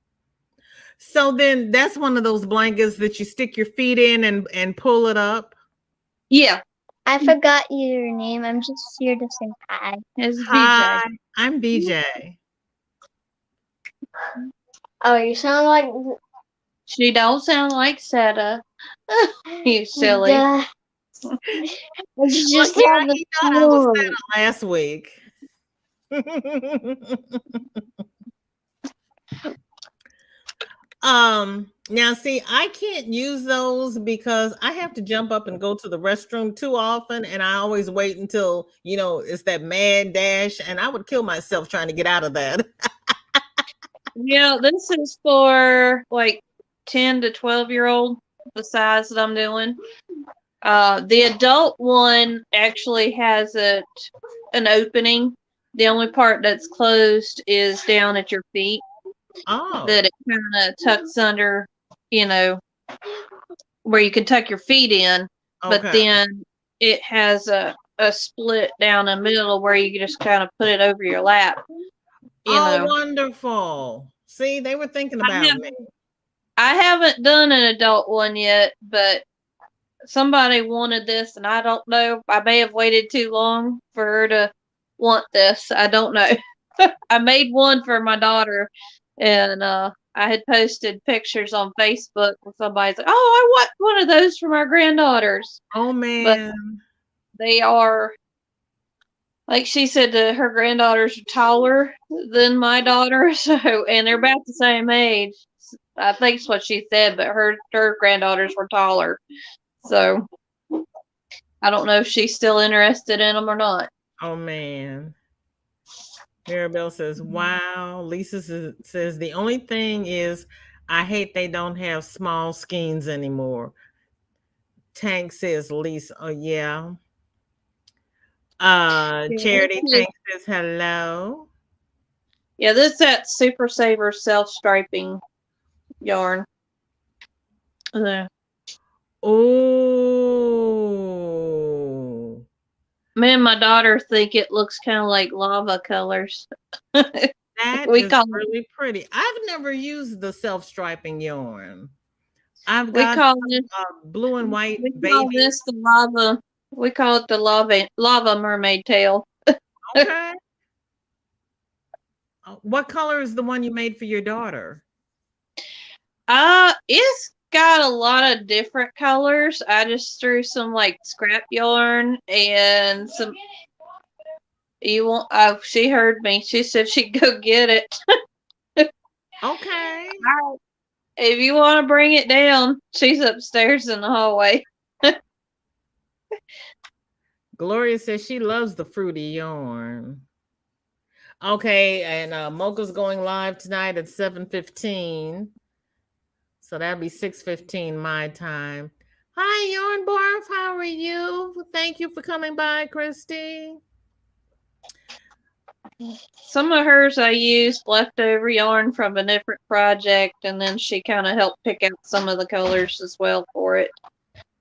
Speaker 1: So then that's one of those blankets that you stick your feet in and pull it up.
Speaker 2: Yeah,
Speaker 4: I forgot your name. I'm just here to say hi.
Speaker 2: it's
Speaker 1: Hi,
Speaker 2: VJ.
Speaker 1: I'm VJ.
Speaker 4: Oh, you sound like
Speaker 2: She don't sound like Seta. You silly.
Speaker 4: Duh. It's just
Speaker 1: Yeah,
Speaker 4: how the
Speaker 1: he thought I was
Speaker 4: tone.
Speaker 1: Santa last week. Now see, I can't use those because I have to jump up and go to the restroom too often, and I always wait until it's that mad dash, and I would kill myself trying to get out of that.
Speaker 2: Yeah, this is for like 10 to 12-year-old, the size that I'm doing. The adult one actually has an opening. The only part that's closed is down at your feet,
Speaker 1: Oh,
Speaker 2: that it kind of tucks under, where you can tuck your feet in, but
Speaker 1: okay.
Speaker 2: then it has a split down the middle where you can just kind of put it over your lap.
Speaker 1: Oh, wonderful. See, they were thinking about me.
Speaker 2: I haven't done an adult one yet, but somebody wanted this, and I don't know. I may have waited too long for her to want this. I don't know. I made one for my daughter, and I had posted pictures on Facebook, and somebody's like, "Oh, I want one of those for my granddaughters."
Speaker 1: Oh
Speaker 2: But
Speaker 1: man.
Speaker 2: they are, like she said, her granddaughters are taller than my daughter, so, and they're about the same age. I think it's what she said, but her granddaughters were taller. So I don't know if she's still interested in them or not.
Speaker 1: Oh man. Maribel says, wow. Lisa says the only thing is I hate they don't have small skeins anymore. Tank says Lisa. Oh yeah. Charity
Speaker 2: Yeah,
Speaker 1: Tank says hello.
Speaker 2: yeah, this is that Super Saver self-striping yarn.
Speaker 1: Oh.
Speaker 2: Me and my daughter think it looks kind of like lava colors.
Speaker 1: That
Speaker 2: we
Speaker 1: is
Speaker 2: call
Speaker 1: really pretty. I've never used the self-striping yarn. I've
Speaker 2: we
Speaker 1: got
Speaker 2: call this
Speaker 1: blue and white
Speaker 2: we call
Speaker 1: baby.
Speaker 2: this the lava. We call it the lava mermaid tail.
Speaker 1: Okay. What color is the one you made for your daughter?
Speaker 2: It's got a lot of different colors. I just threw some like scrap yarn and some. You want? She heard me. She said she'd go get it.
Speaker 1: Okay.
Speaker 2: If you want to bring it down, she's upstairs in the hallway.
Speaker 1: Gloria says she loves the fruity yarn. Okay, and Mocha's going live tonight at 7:15. So that'll be 6:15 my time. Hi, Yarn Barf. How are you? Thank you for coming by, Christy.
Speaker 2: Some of hers I used leftover yarn from a different project, and then she kind of helped pick out some of the colors as well for it.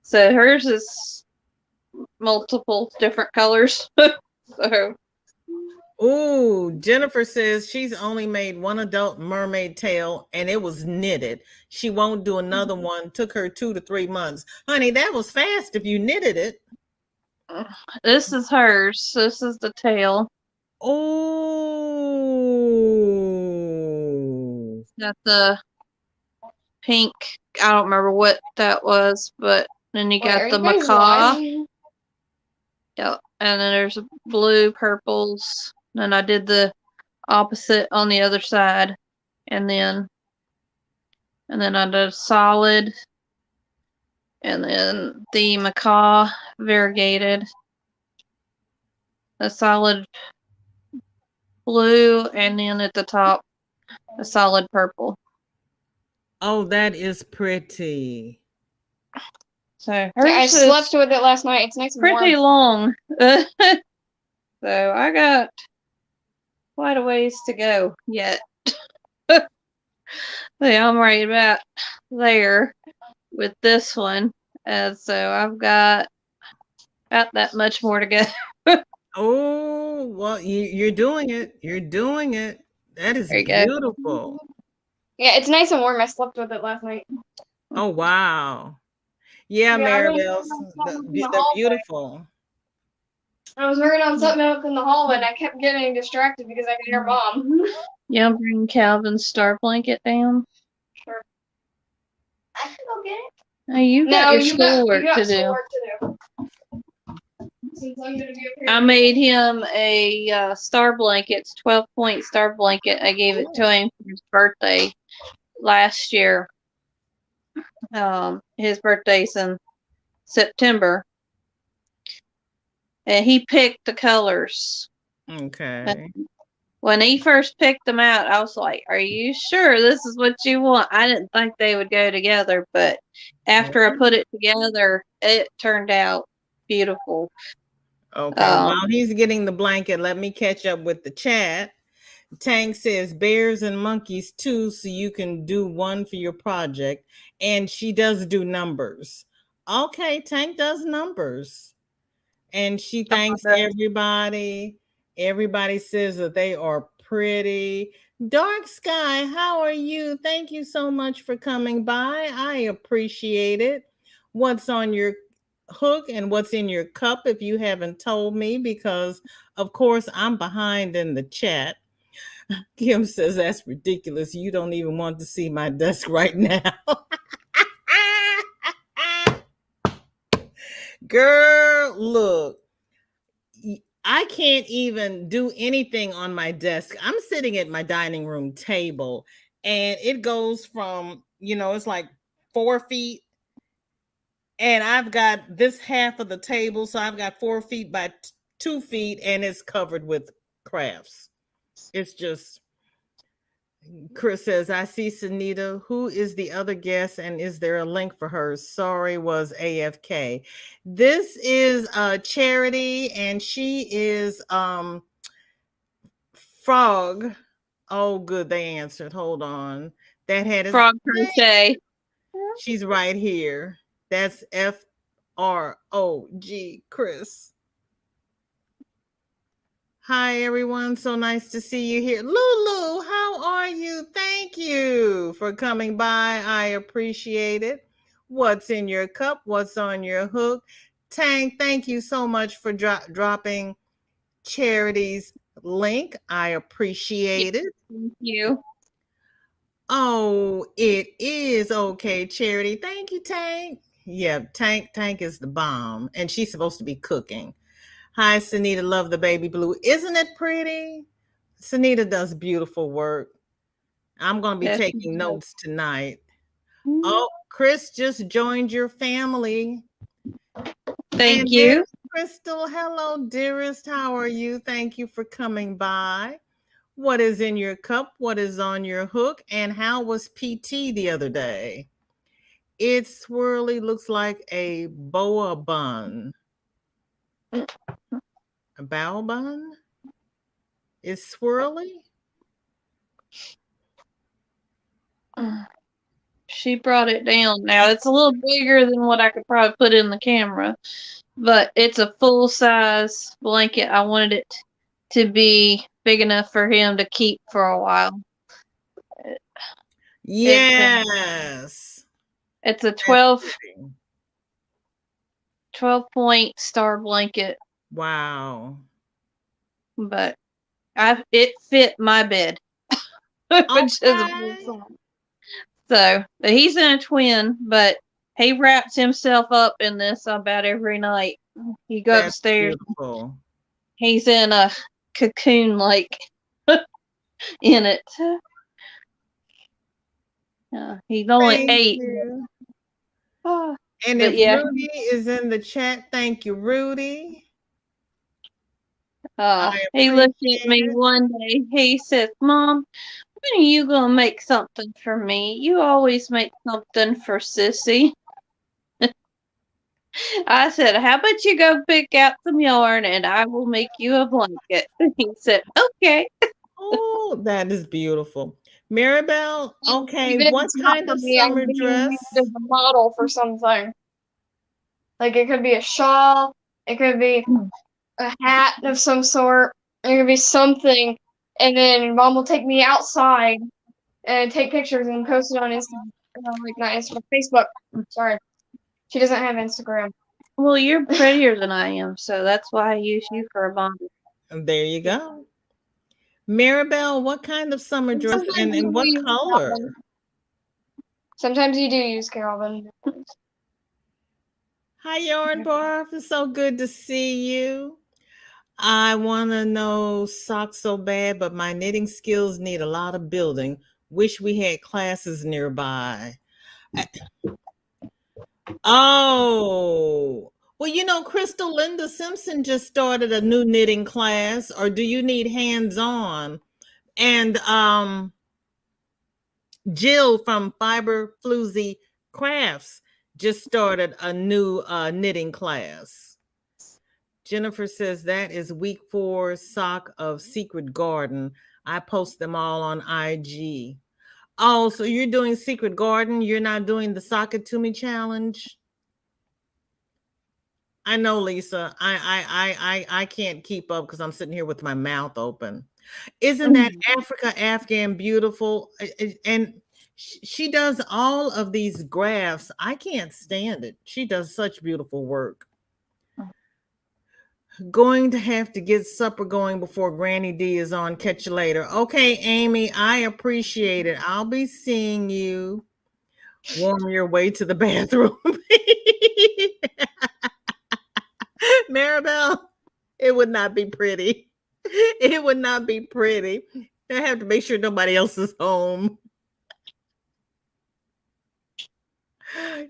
Speaker 2: So hers is multiple different colors. So
Speaker 1: Ooh, Jennifer says she's only made one adult mermaid tail and it was knitted. She won't do another one. Took her 2 to 3 months. Honey, that was fast if you knitted it.
Speaker 2: this is hers. This is the tail.
Speaker 1: Oh.
Speaker 2: Got the pink. I don't remember what that was, but then you got the macaw. Yeah, and then there's blue, purples. And I did the opposite on the other side, and then I did solid, and then the macaw variegated, a solid blue, and then at the top a solid purple.
Speaker 1: Oh, that is pretty.
Speaker 2: So
Speaker 4: I
Speaker 2: hers is
Speaker 4: slept with it last night. It's nice and
Speaker 2: pretty
Speaker 4: warm.
Speaker 2: long. So I got quite a ways to go yet. Yeah, I'm right about there with this one. So I've got about that much more to go.
Speaker 1: Oh, well, you're doing it. You're doing it. That is
Speaker 2: There you go.
Speaker 1: beautiful.
Speaker 5: Yeah, it's nice and warm. I slept with it last night.
Speaker 1: Oh, wow. Yeah,
Speaker 5: Yeah, I was
Speaker 1: Maribel,
Speaker 5: in the
Speaker 1: they're
Speaker 5: hallway.
Speaker 1: beautiful.
Speaker 5: I was working on something else in the hallway, and I kept getting distracted because I could hear Mom.
Speaker 2: Yeah, bring Calvin's star blanket down.
Speaker 5: Sure. I can go get it.
Speaker 2: Oh, you got
Speaker 5: No,
Speaker 2: your
Speaker 5: you got
Speaker 2: schoolwork to do.
Speaker 5: schoolwork to do. Since I'm gonna be up here.
Speaker 2: I made him a star blanket. It's 12-point star blanket. I gave it to him for his birthday last year. His birthday's in September. And he picked the colors.
Speaker 1: Okay.
Speaker 2: When he first picked them out, I was like, are you sure this is what you want? I didn't think they would go together, but after I put it together, it turned out beautiful.
Speaker 1: Okay, while he's getting the blanket, let me catch up with the chat. Tank says bears and monkeys too, so you can do one for your project. And she does do numbers. Okay, Tank does numbers. And she thanks everybody. Everybody says that they are pretty. Dark Sky, how are you? Thank you so much for coming by. I appreciate it. What's on your hook and what's in your cup if you haven't told me, because of course I'm behind in the chat. Kim says that's ridiculous. You don't even want to see my desk right now. Girl, look, I can't even do anything on my desk. I'm sitting at my dining room table and it goes from, it's like 4 feet. And I've got this half of the table. So I've got 4 feet by 2 feet and it's covered with crafts. It's just, Chris says, I see Sunita. Who is the other guest and is there a link for her? Sorry, was AFK. This is Charity and she is Frog. Oh, good. They answered. Hold on. That had his
Speaker 2: Frog Crochet.
Speaker 1: She's right here. That's FROG, Chris. Hi, everyone. So nice to see you here. Lulu, how are you? Thank you for coming by. I appreciate it. What's in your cup? What's on your hook? Tank, thank you so much for dropping Charity's link. I appreciate it.
Speaker 2: Thank you.
Speaker 1: Oh, it is okay, Charity. Thank you, Tank. Yeah, Tank is the bomb. And she's supposed to be cooking. Hi, Sunita. Love the baby blue. Isn't it pretty? Sunita does beautiful work. I'm going to be taking notes tonight. Oh, Chris just joined your family.
Speaker 2: Thank you.
Speaker 1: Crystal, hello, dearest. How are you? Thank you for coming by. What is in your cup? What is on your hook? And how was PT the other day? It swirly looks like a boa bun. A bow bun? Is swirly?
Speaker 2: She brought it down. Now it's a little bigger than what I could probably put in the camera, but it's a full size blanket. I wanted it to be big enough for him to keep for a while.
Speaker 1: Yes.
Speaker 2: It's a 12 point star blanket.
Speaker 1: Wow.
Speaker 2: But it fit my bed. Which is a full size. So, but he's in a twin, but he wraps himself up in this about every night. He goes upstairs.
Speaker 1: Beautiful.
Speaker 2: He's in a cocoon like in it. He's only 8.
Speaker 1: And if Rudy is in the chat, thank you, Rudy.
Speaker 2: He looked at me one day. He said, Mom, when are you going to make something for me? You always make something for Sissy. I said, how about you go pick out some yarn and I will make you a blanket. He said, okay.
Speaker 1: Oh, that is beautiful. Maribel, okay, what kind of summer dress?
Speaker 5: The model for something. Like it could be a shawl, it could be a hat of some sort, it could be something, and then Mom will take me outside and take pictures and post it on Instagram. Like not Instagram, Facebook. Sorry, she doesn't have Instagram.
Speaker 2: Well, you're prettier than I am, so that's why I use you for a model.
Speaker 1: And there you go. Maribel, what kind of summer
Speaker 5: And
Speaker 1: dress
Speaker 5: sometimes
Speaker 1: and
Speaker 5: you
Speaker 1: what
Speaker 5: do use
Speaker 1: color?
Speaker 5: Calvin. Sometimes you do use Calvin.
Speaker 1: Hi, Yarn Barf. It's so good to see you. I want to know socks so bad, but my knitting skills need a lot of building. Wish we had classes nearby. Oh, well, you know, Crystal Linda Simpson just started a new knitting class, or do you need hands-on? And Jill from Fiber Floozy Crafts just started a new knitting class. Jennifer says that is week 4 sock of Secret Garden. I post them all on IG. Oh, so you're doing Secret Garden? You're not doing the Sock It To Me challenge? I know, Lisa. I can't keep up because I'm sitting here with my mouth open. Isn't that Africa Afghan beautiful? And she does all of these graphs. I can't stand it. She does such beautiful work. Going to have to get supper going before Granny D is on. Catch you later. Okay, Amy, I appreciate it. I'll be seeing you. Warm your way to the bathroom. Maribel, it would not be pretty. It would not be pretty. I have to make sure nobody else is home.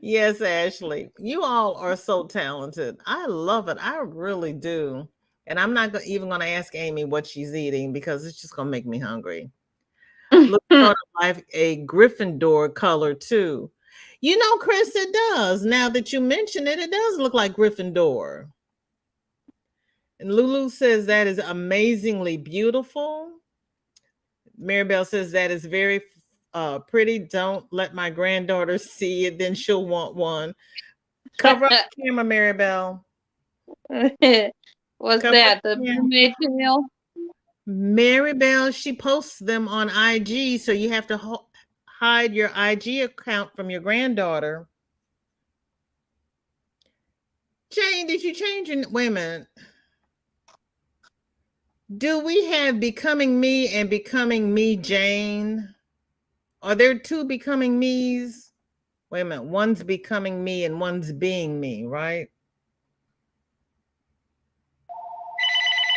Speaker 1: Yes, Ashley, you all are so talented. I love it. I really do. And I'm not even going to ask Amy what she's eating because it's just going to make me hungry. Looks sort of like a Gryffindor color too. You know, Chris, it does. Now that you mention it, it does look like Gryffindor. And Lulu says that is amazingly beautiful. Maribel says that is very pretty. Don't let my granddaughter see it, then she'll want one. Cover up the camera, Maribel.
Speaker 2: What's
Speaker 1: Cover
Speaker 2: that?
Speaker 1: up
Speaker 2: The
Speaker 1: the camera.
Speaker 2: mermaid tail?
Speaker 1: Maribel, she posts them on IG, so you have to hide your IG account from your granddaughter. Jane, did you change your wait a minute? Do we have Becoming Me and Becoming Me Jane? Are there two Becoming Me's? Wait a minute. One's Becoming Me and one's Being Me, right?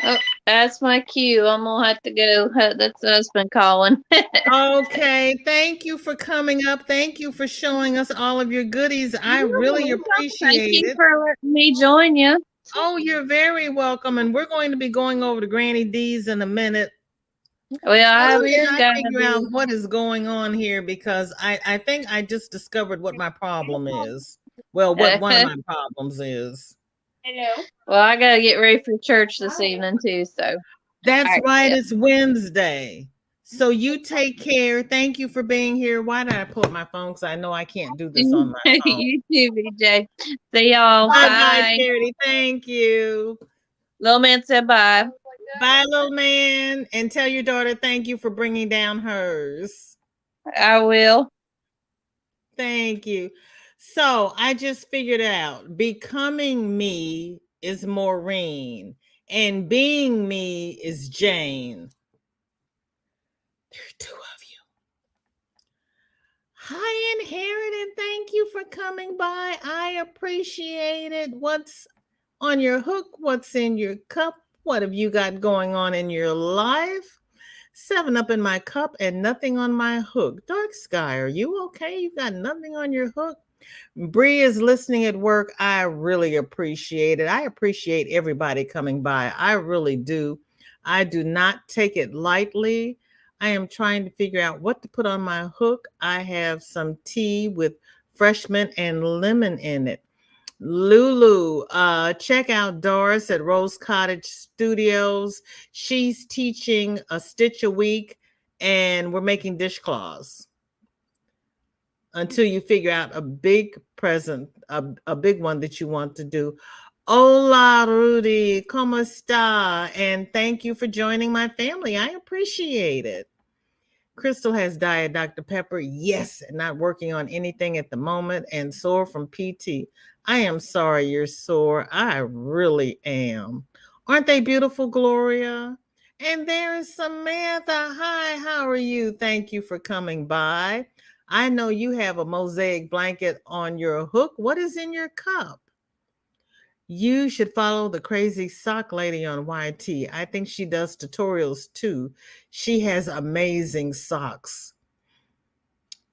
Speaker 2: Oh, that's my cue. I'm gonna have to go. That's the husband calling.
Speaker 1: Okay. Thank you for coming up. Thank you for showing us all of your goodies. I really
Speaker 2: Thank
Speaker 1: appreciate
Speaker 2: you
Speaker 1: it.
Speaker 2: for letting me join you.
Speaker 1: Oh, you're very welcome. And we're going to be going over to Granny D's in a minute.
Speaker 2: Well, I
Speaker 1: I
Speaker 2: gotta
Speaker 1: figure
Speaker 2: be.
Speaker 1: out what is going on here because I think I just discovered what my problem is. Well, what one of my problems is.
Speaker 5: Hello.
Speaker 2: Well, I gotta get ready for church this evening too. So
Speaker 1: That's
Speaker 2: all right,
Speaker 1: right.
Speaker 2: yeah.
Speaker 1: It's Wednesday. So you take care. Thank you for being here. Why did I pull up my phone? Because I know I can't do this on my phone.
Speaker 2: You too, BJ. See y'all.
Speaker 1: Bye,
Speaker 2: Bye.
Speaker 1: Charity. Thank you.
Speaker 2: Little man said bye.
Speaker 1: Bye, little man. And tell your daughter thank you for bringing down hers.
Speaker 2: I will.
Speaker 1: Thank you. So I just figured out Becoming Me is Maureen and Being Me is Jane. There are two of you. Hi, Inherited. Thank you for coming by. I appreciate it. What's on your hook? What's in your cup? What have you got going on in your life? 7 up in my cup and nothing on my hook. Dark Sky, are you okay? You got nothing on your hook? Bree is listening at work. I really appreciate it. I appreciate everybody coming by. I really do. I do not take it lightly. I am trying to figure out what to put on my hook. I have some tea with fresh mint and lemon in it. Lulu, check out Doris at Rose Cottage Studios. She's teaching a stitch a week and we're making dishcloths until you figure out a big present, a big one that you want to do. Hola, Rudy, ¿cómo está? And thank you for joining my family. I appreciate it. Crystal has Diet Dr. Pepper. Yes, not working on anything at the moment. And sore from PT. I am sorry you're sore. I really am. Aren't they beautiful, Gloria? And there is Samantha. Hi, how are you? Thank you for coming by. I know you have a mosaic blanket on your hook. What is in your cup? You should follow the crazy sock lady on YT. I think she does tutorials too. She has amazing socks.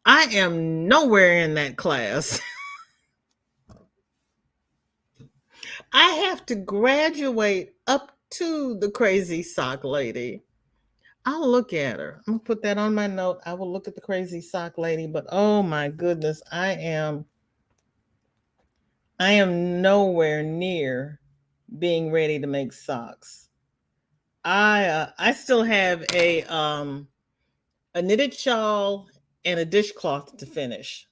Speaker 1: I am nowhere in that class. I have to graduate up to the crazy sock lady. I'll look at her. I'm gonna put that on my note. I will look at the crazy sock lady, but oh my goodness, I am nowhere near being ready to make socks. I still have a knitted shawl and a dishcloth to finish.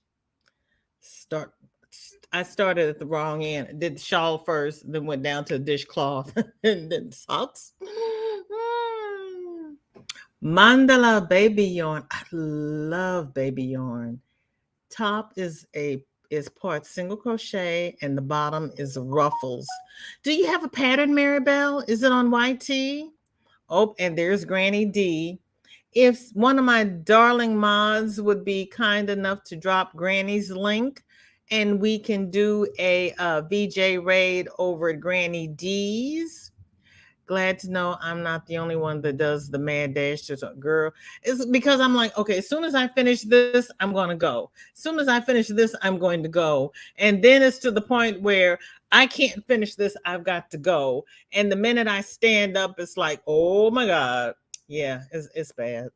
Speaker 1: I started at the wrong end. Did the shawl first, then went down to the dishcloth, and then socks. Mandala baby yarn. I love baby yarn. Top is part single crochet and the bottom is ruffles. Do you have a pattern, Maribel? Is it on YT? Oh, and there's Granny D. If one of my darling mods would be kind enough to drop Granny's link, and we can do a VJ raid over at Granny D's. Glad to know I'm not the only one that does the mad dash to girl. It's because I'm like, okay, as soon as I finish this, I'm going to go. As soon as I finish this, I'm going to go. And then it's to the point where I can't finish this. I've got to go. And the minute I stand up, it's like, oh my God. Yeah, it's bad.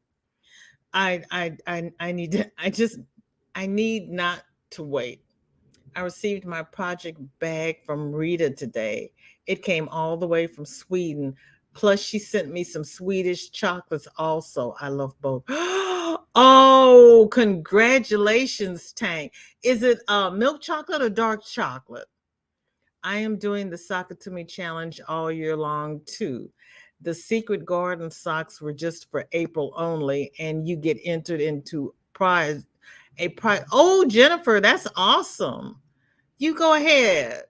Speaker 1: I need not to wait. I received my project bag from Rita today. It came all the way from Sweden. Plus, she sent me some Swedish chocolates also. I love both. Oh, congratulations, Tank. Is it milk chocolate or dark chocolate? I am doing the Sock It To Me challenge all year long, too. The Secret Garden socks were just for April only, and you get entered into prize. Oh, Jennifer, that's awesome. You go ahead.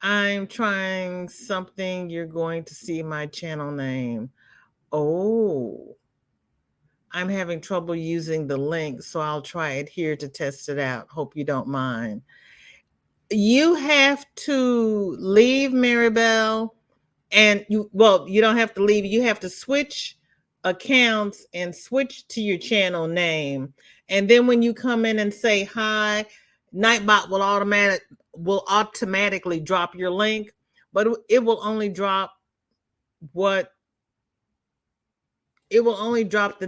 Speaker 1: I'm trying something. You're going to see my channel name. Oh, I'm having trouble using the link, so I'll try it here to test it out. Hope you don't mind. You have to leave, Maribel, and you don't have to leave. You have to switch accounts and switch to your channel name. And then when you come in and say hi, Nightbot will automatically drop your link, but it will only drop the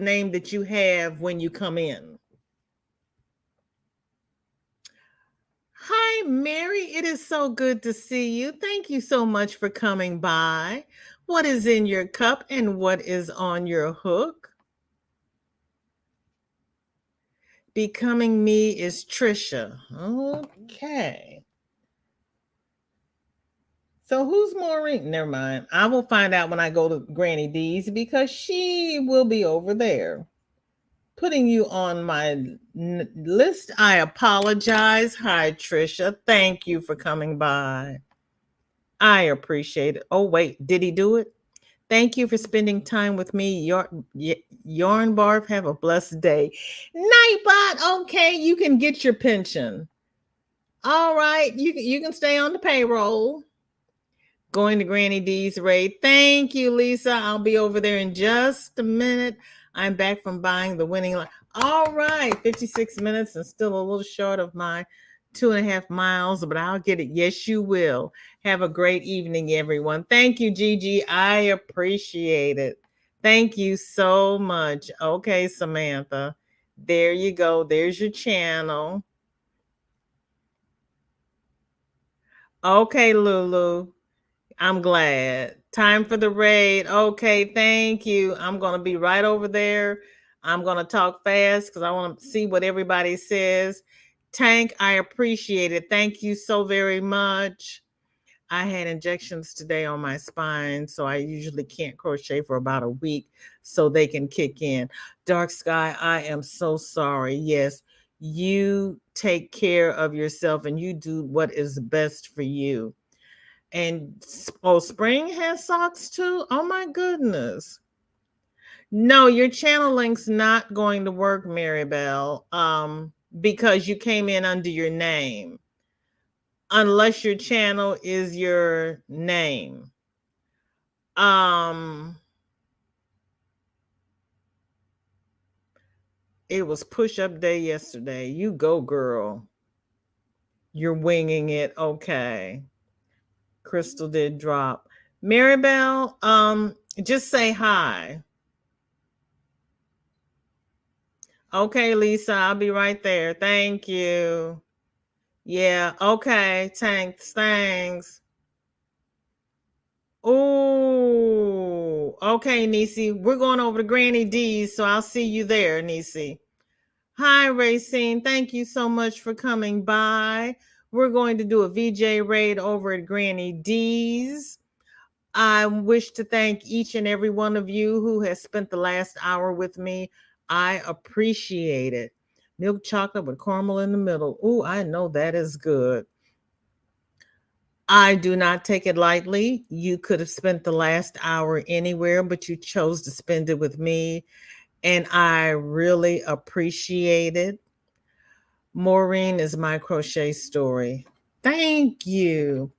Speaker 1: name that you have when you come in. Hi, Mary. It is so good to see you. Thank you so much for coming by. What is in your cup and what is on your hook? Becoming Me is Trisha. Okay. So who's Maureen? Never mind. I will find out when I go to Granny D's because she will be over there. Putting you on my list. I apologize. Hi, Trisha. Thank you for coming by. I appreciate it. Oh, wait. Did he do it? Thank you for spending time with me. Yarn Barf, have a blessed day. Nightbot, okay, you can get your pension. All right, you can stay on the payroll. Going to Granny D's raid. Thank you, Lisa. I'll be over there in just a minute. I'm back from buying the winning line. All right, 56 minutes and still a little short of my 2.5 miles, but I'll get it. Yes, you will. Have a great evening, everyone. Thank you, Gigi. I appreciate it. Thank you so much. Okay, Samantha. There you go. There's your channel. Okay, Lulu. I'm glad. Time for the raid. Okay, thank you. I'm going to be right over there. I'm going to talk fast because I want to see what everybody says. Tank, I appreciate it. Thank you so very much. I had injections today on my spine, so I usually can't crochet for about a week so they can kick in. Dark Sky, I am so sorry. Yes, you take care of yourself and you do what is best for you. And oh, Spring has socks too? Oh my goodness. No, your channel link's not going to work, Maribel, because you came in under your name. Unless your channel is your name. It was push-up day yesterday. You go, girl. You're winging it. Okay. Crystal did drop. Maribel, just say hi. Okay, Lisa, I'll be right there. Thank you. Yeah, okay. Thanks. Oh, okay, Nisi. We're going over to Granny D's, so I'll see you there, Nisi. Hi, Racine. Thank you so much for coming by. We're going to do a VJ raid over at Granny D's. I wish to thank each and every one of you who has spent the last hour with me. I appreciate it. Milk chocolate with caramel in the middle. Oh, I know that is good. I do not take it lightly. You could have spent the last hour anywhere, but you chose to spend it with me, and I really appreciate it. Maureen is my crochet story. Thank you.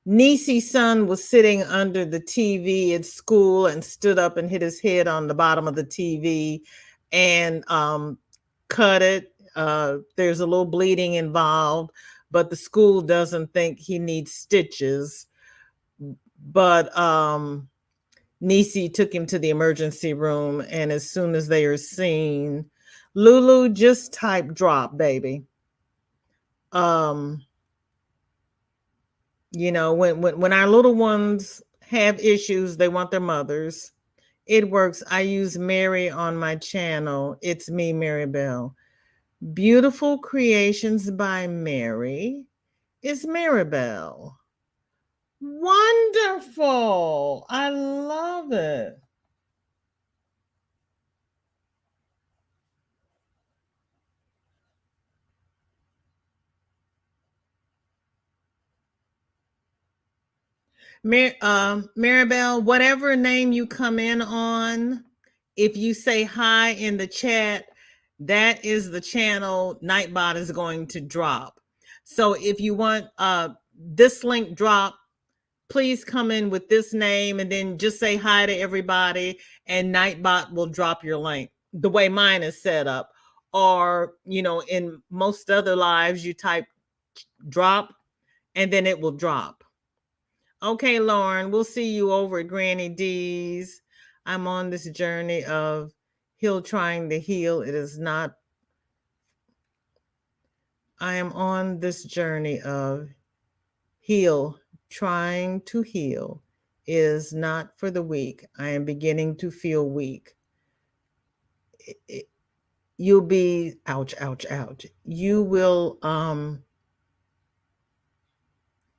Speaker 1: Nisi's son was sitting under the TV at school and stood up and hit his head on the bottom of the TV and cut it. There's a little bleeding involved, but the school doesn't think he needs stitches. But Nisi took him to the emergency room, and as soon as they are seen, Lulu, just type drop, baby. You know, when our little ones have issues, they want their mothers. It works. I use Mary on my channel. It's me, Maribel. Beautiful Creations by Mary is Maribel. Wonderful. I love it. Maribel, whatever name you come in on, if you say hi in the chat, that is the channel Nightbot is going to drop. So if you want this link drop, please come in with this name and then just say hi to everybody, and Nightbot will drop your link the way mine is set up. Or, you know, in most other lives, you type drop and then it will drop. Okay, Lauren, we'll see you over at Granny D's. I'm on this journey of trying to heal. It is not. I am on this journey of trying to heal. It is not for the weak. I am beginning to feel weak. You'll be, ouch. You will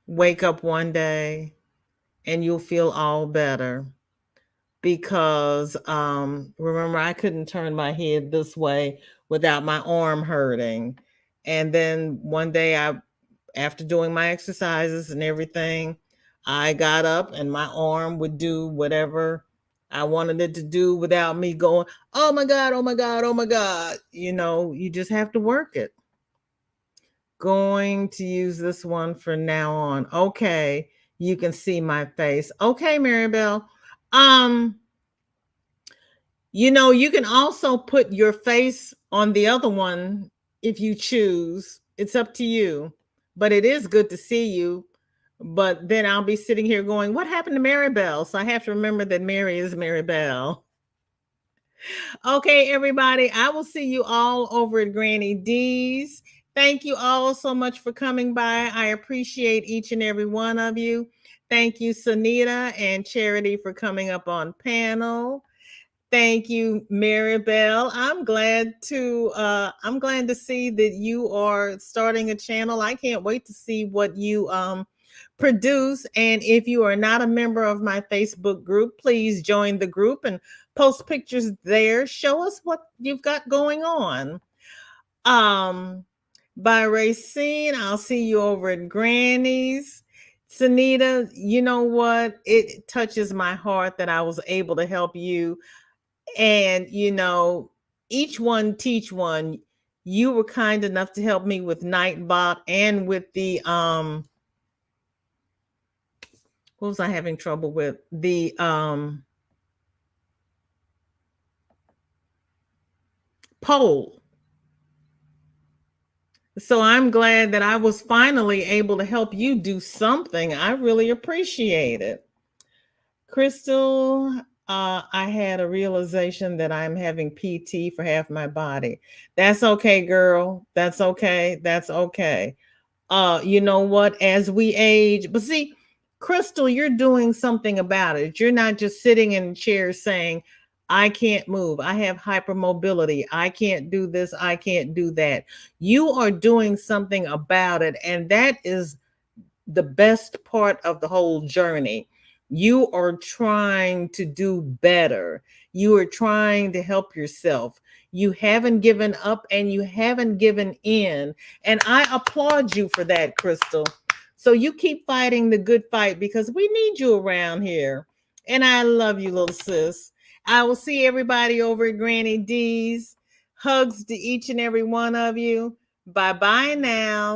Speaker 1: wake up one day and you'll feel all better. Because remember, I couldn't turn my head this way without my arm hurting. And then one day, after doing my exercises and everything, I got up and my arm would do whatever I wanted it to do without me going, oh my God. You know, you just have to work it. Going to use this one for now on. Okay, you can see my face. Okay, Maribel. You know, you can also put your face on the other one if you choose. It's up to you. But it is good to see you. But then I'll be sitting here going, what happened to Maribel? So I have to remember that Mary is Maribel. Okay, everybody, I will see you all over at Granny D's. Thank you all so much for coming by. I appreciate each and every one of you. Thank you, Sunita and Charity, for coming up on panel. Thank you, Maribel. I'm glad to see that you are starting a channel. I can't wait to see what you produce. And if you are not a member of my Facebook group, please join the group and post pictures there. Show us what you've got going on. By Racine, I'll see you over at Granny's. Sunita, you know what? It touches my heart that I was able to help you. And, each one teach one. You were kind enough to help me with Nightbot and with the, what was I having trouble with? The, poll. So I'm glad that I was finally able to help you do something. I really appreciate it. Crystal, I had a realization that I'm having PT for half my body. That's okay, girl. That's okay. That's okay. You know what? As we age, but see, Crystal, you're doing something about it. You're not just sitting in a chair saying, I can't move. I have hypermobility. I can't do this. I can't do that. You are doing something about it. And that is the best part of the whole journey. You are trying to do better. You are trying to help yourself. You haven't given up and you haven't given in. And I applaud you for that, Crystal. So you keep fighting the good fight because we need you around here. And I love you, little sis. I will see everybody over at Granny D's. Hugs to each and every one of you. Bye-bye now.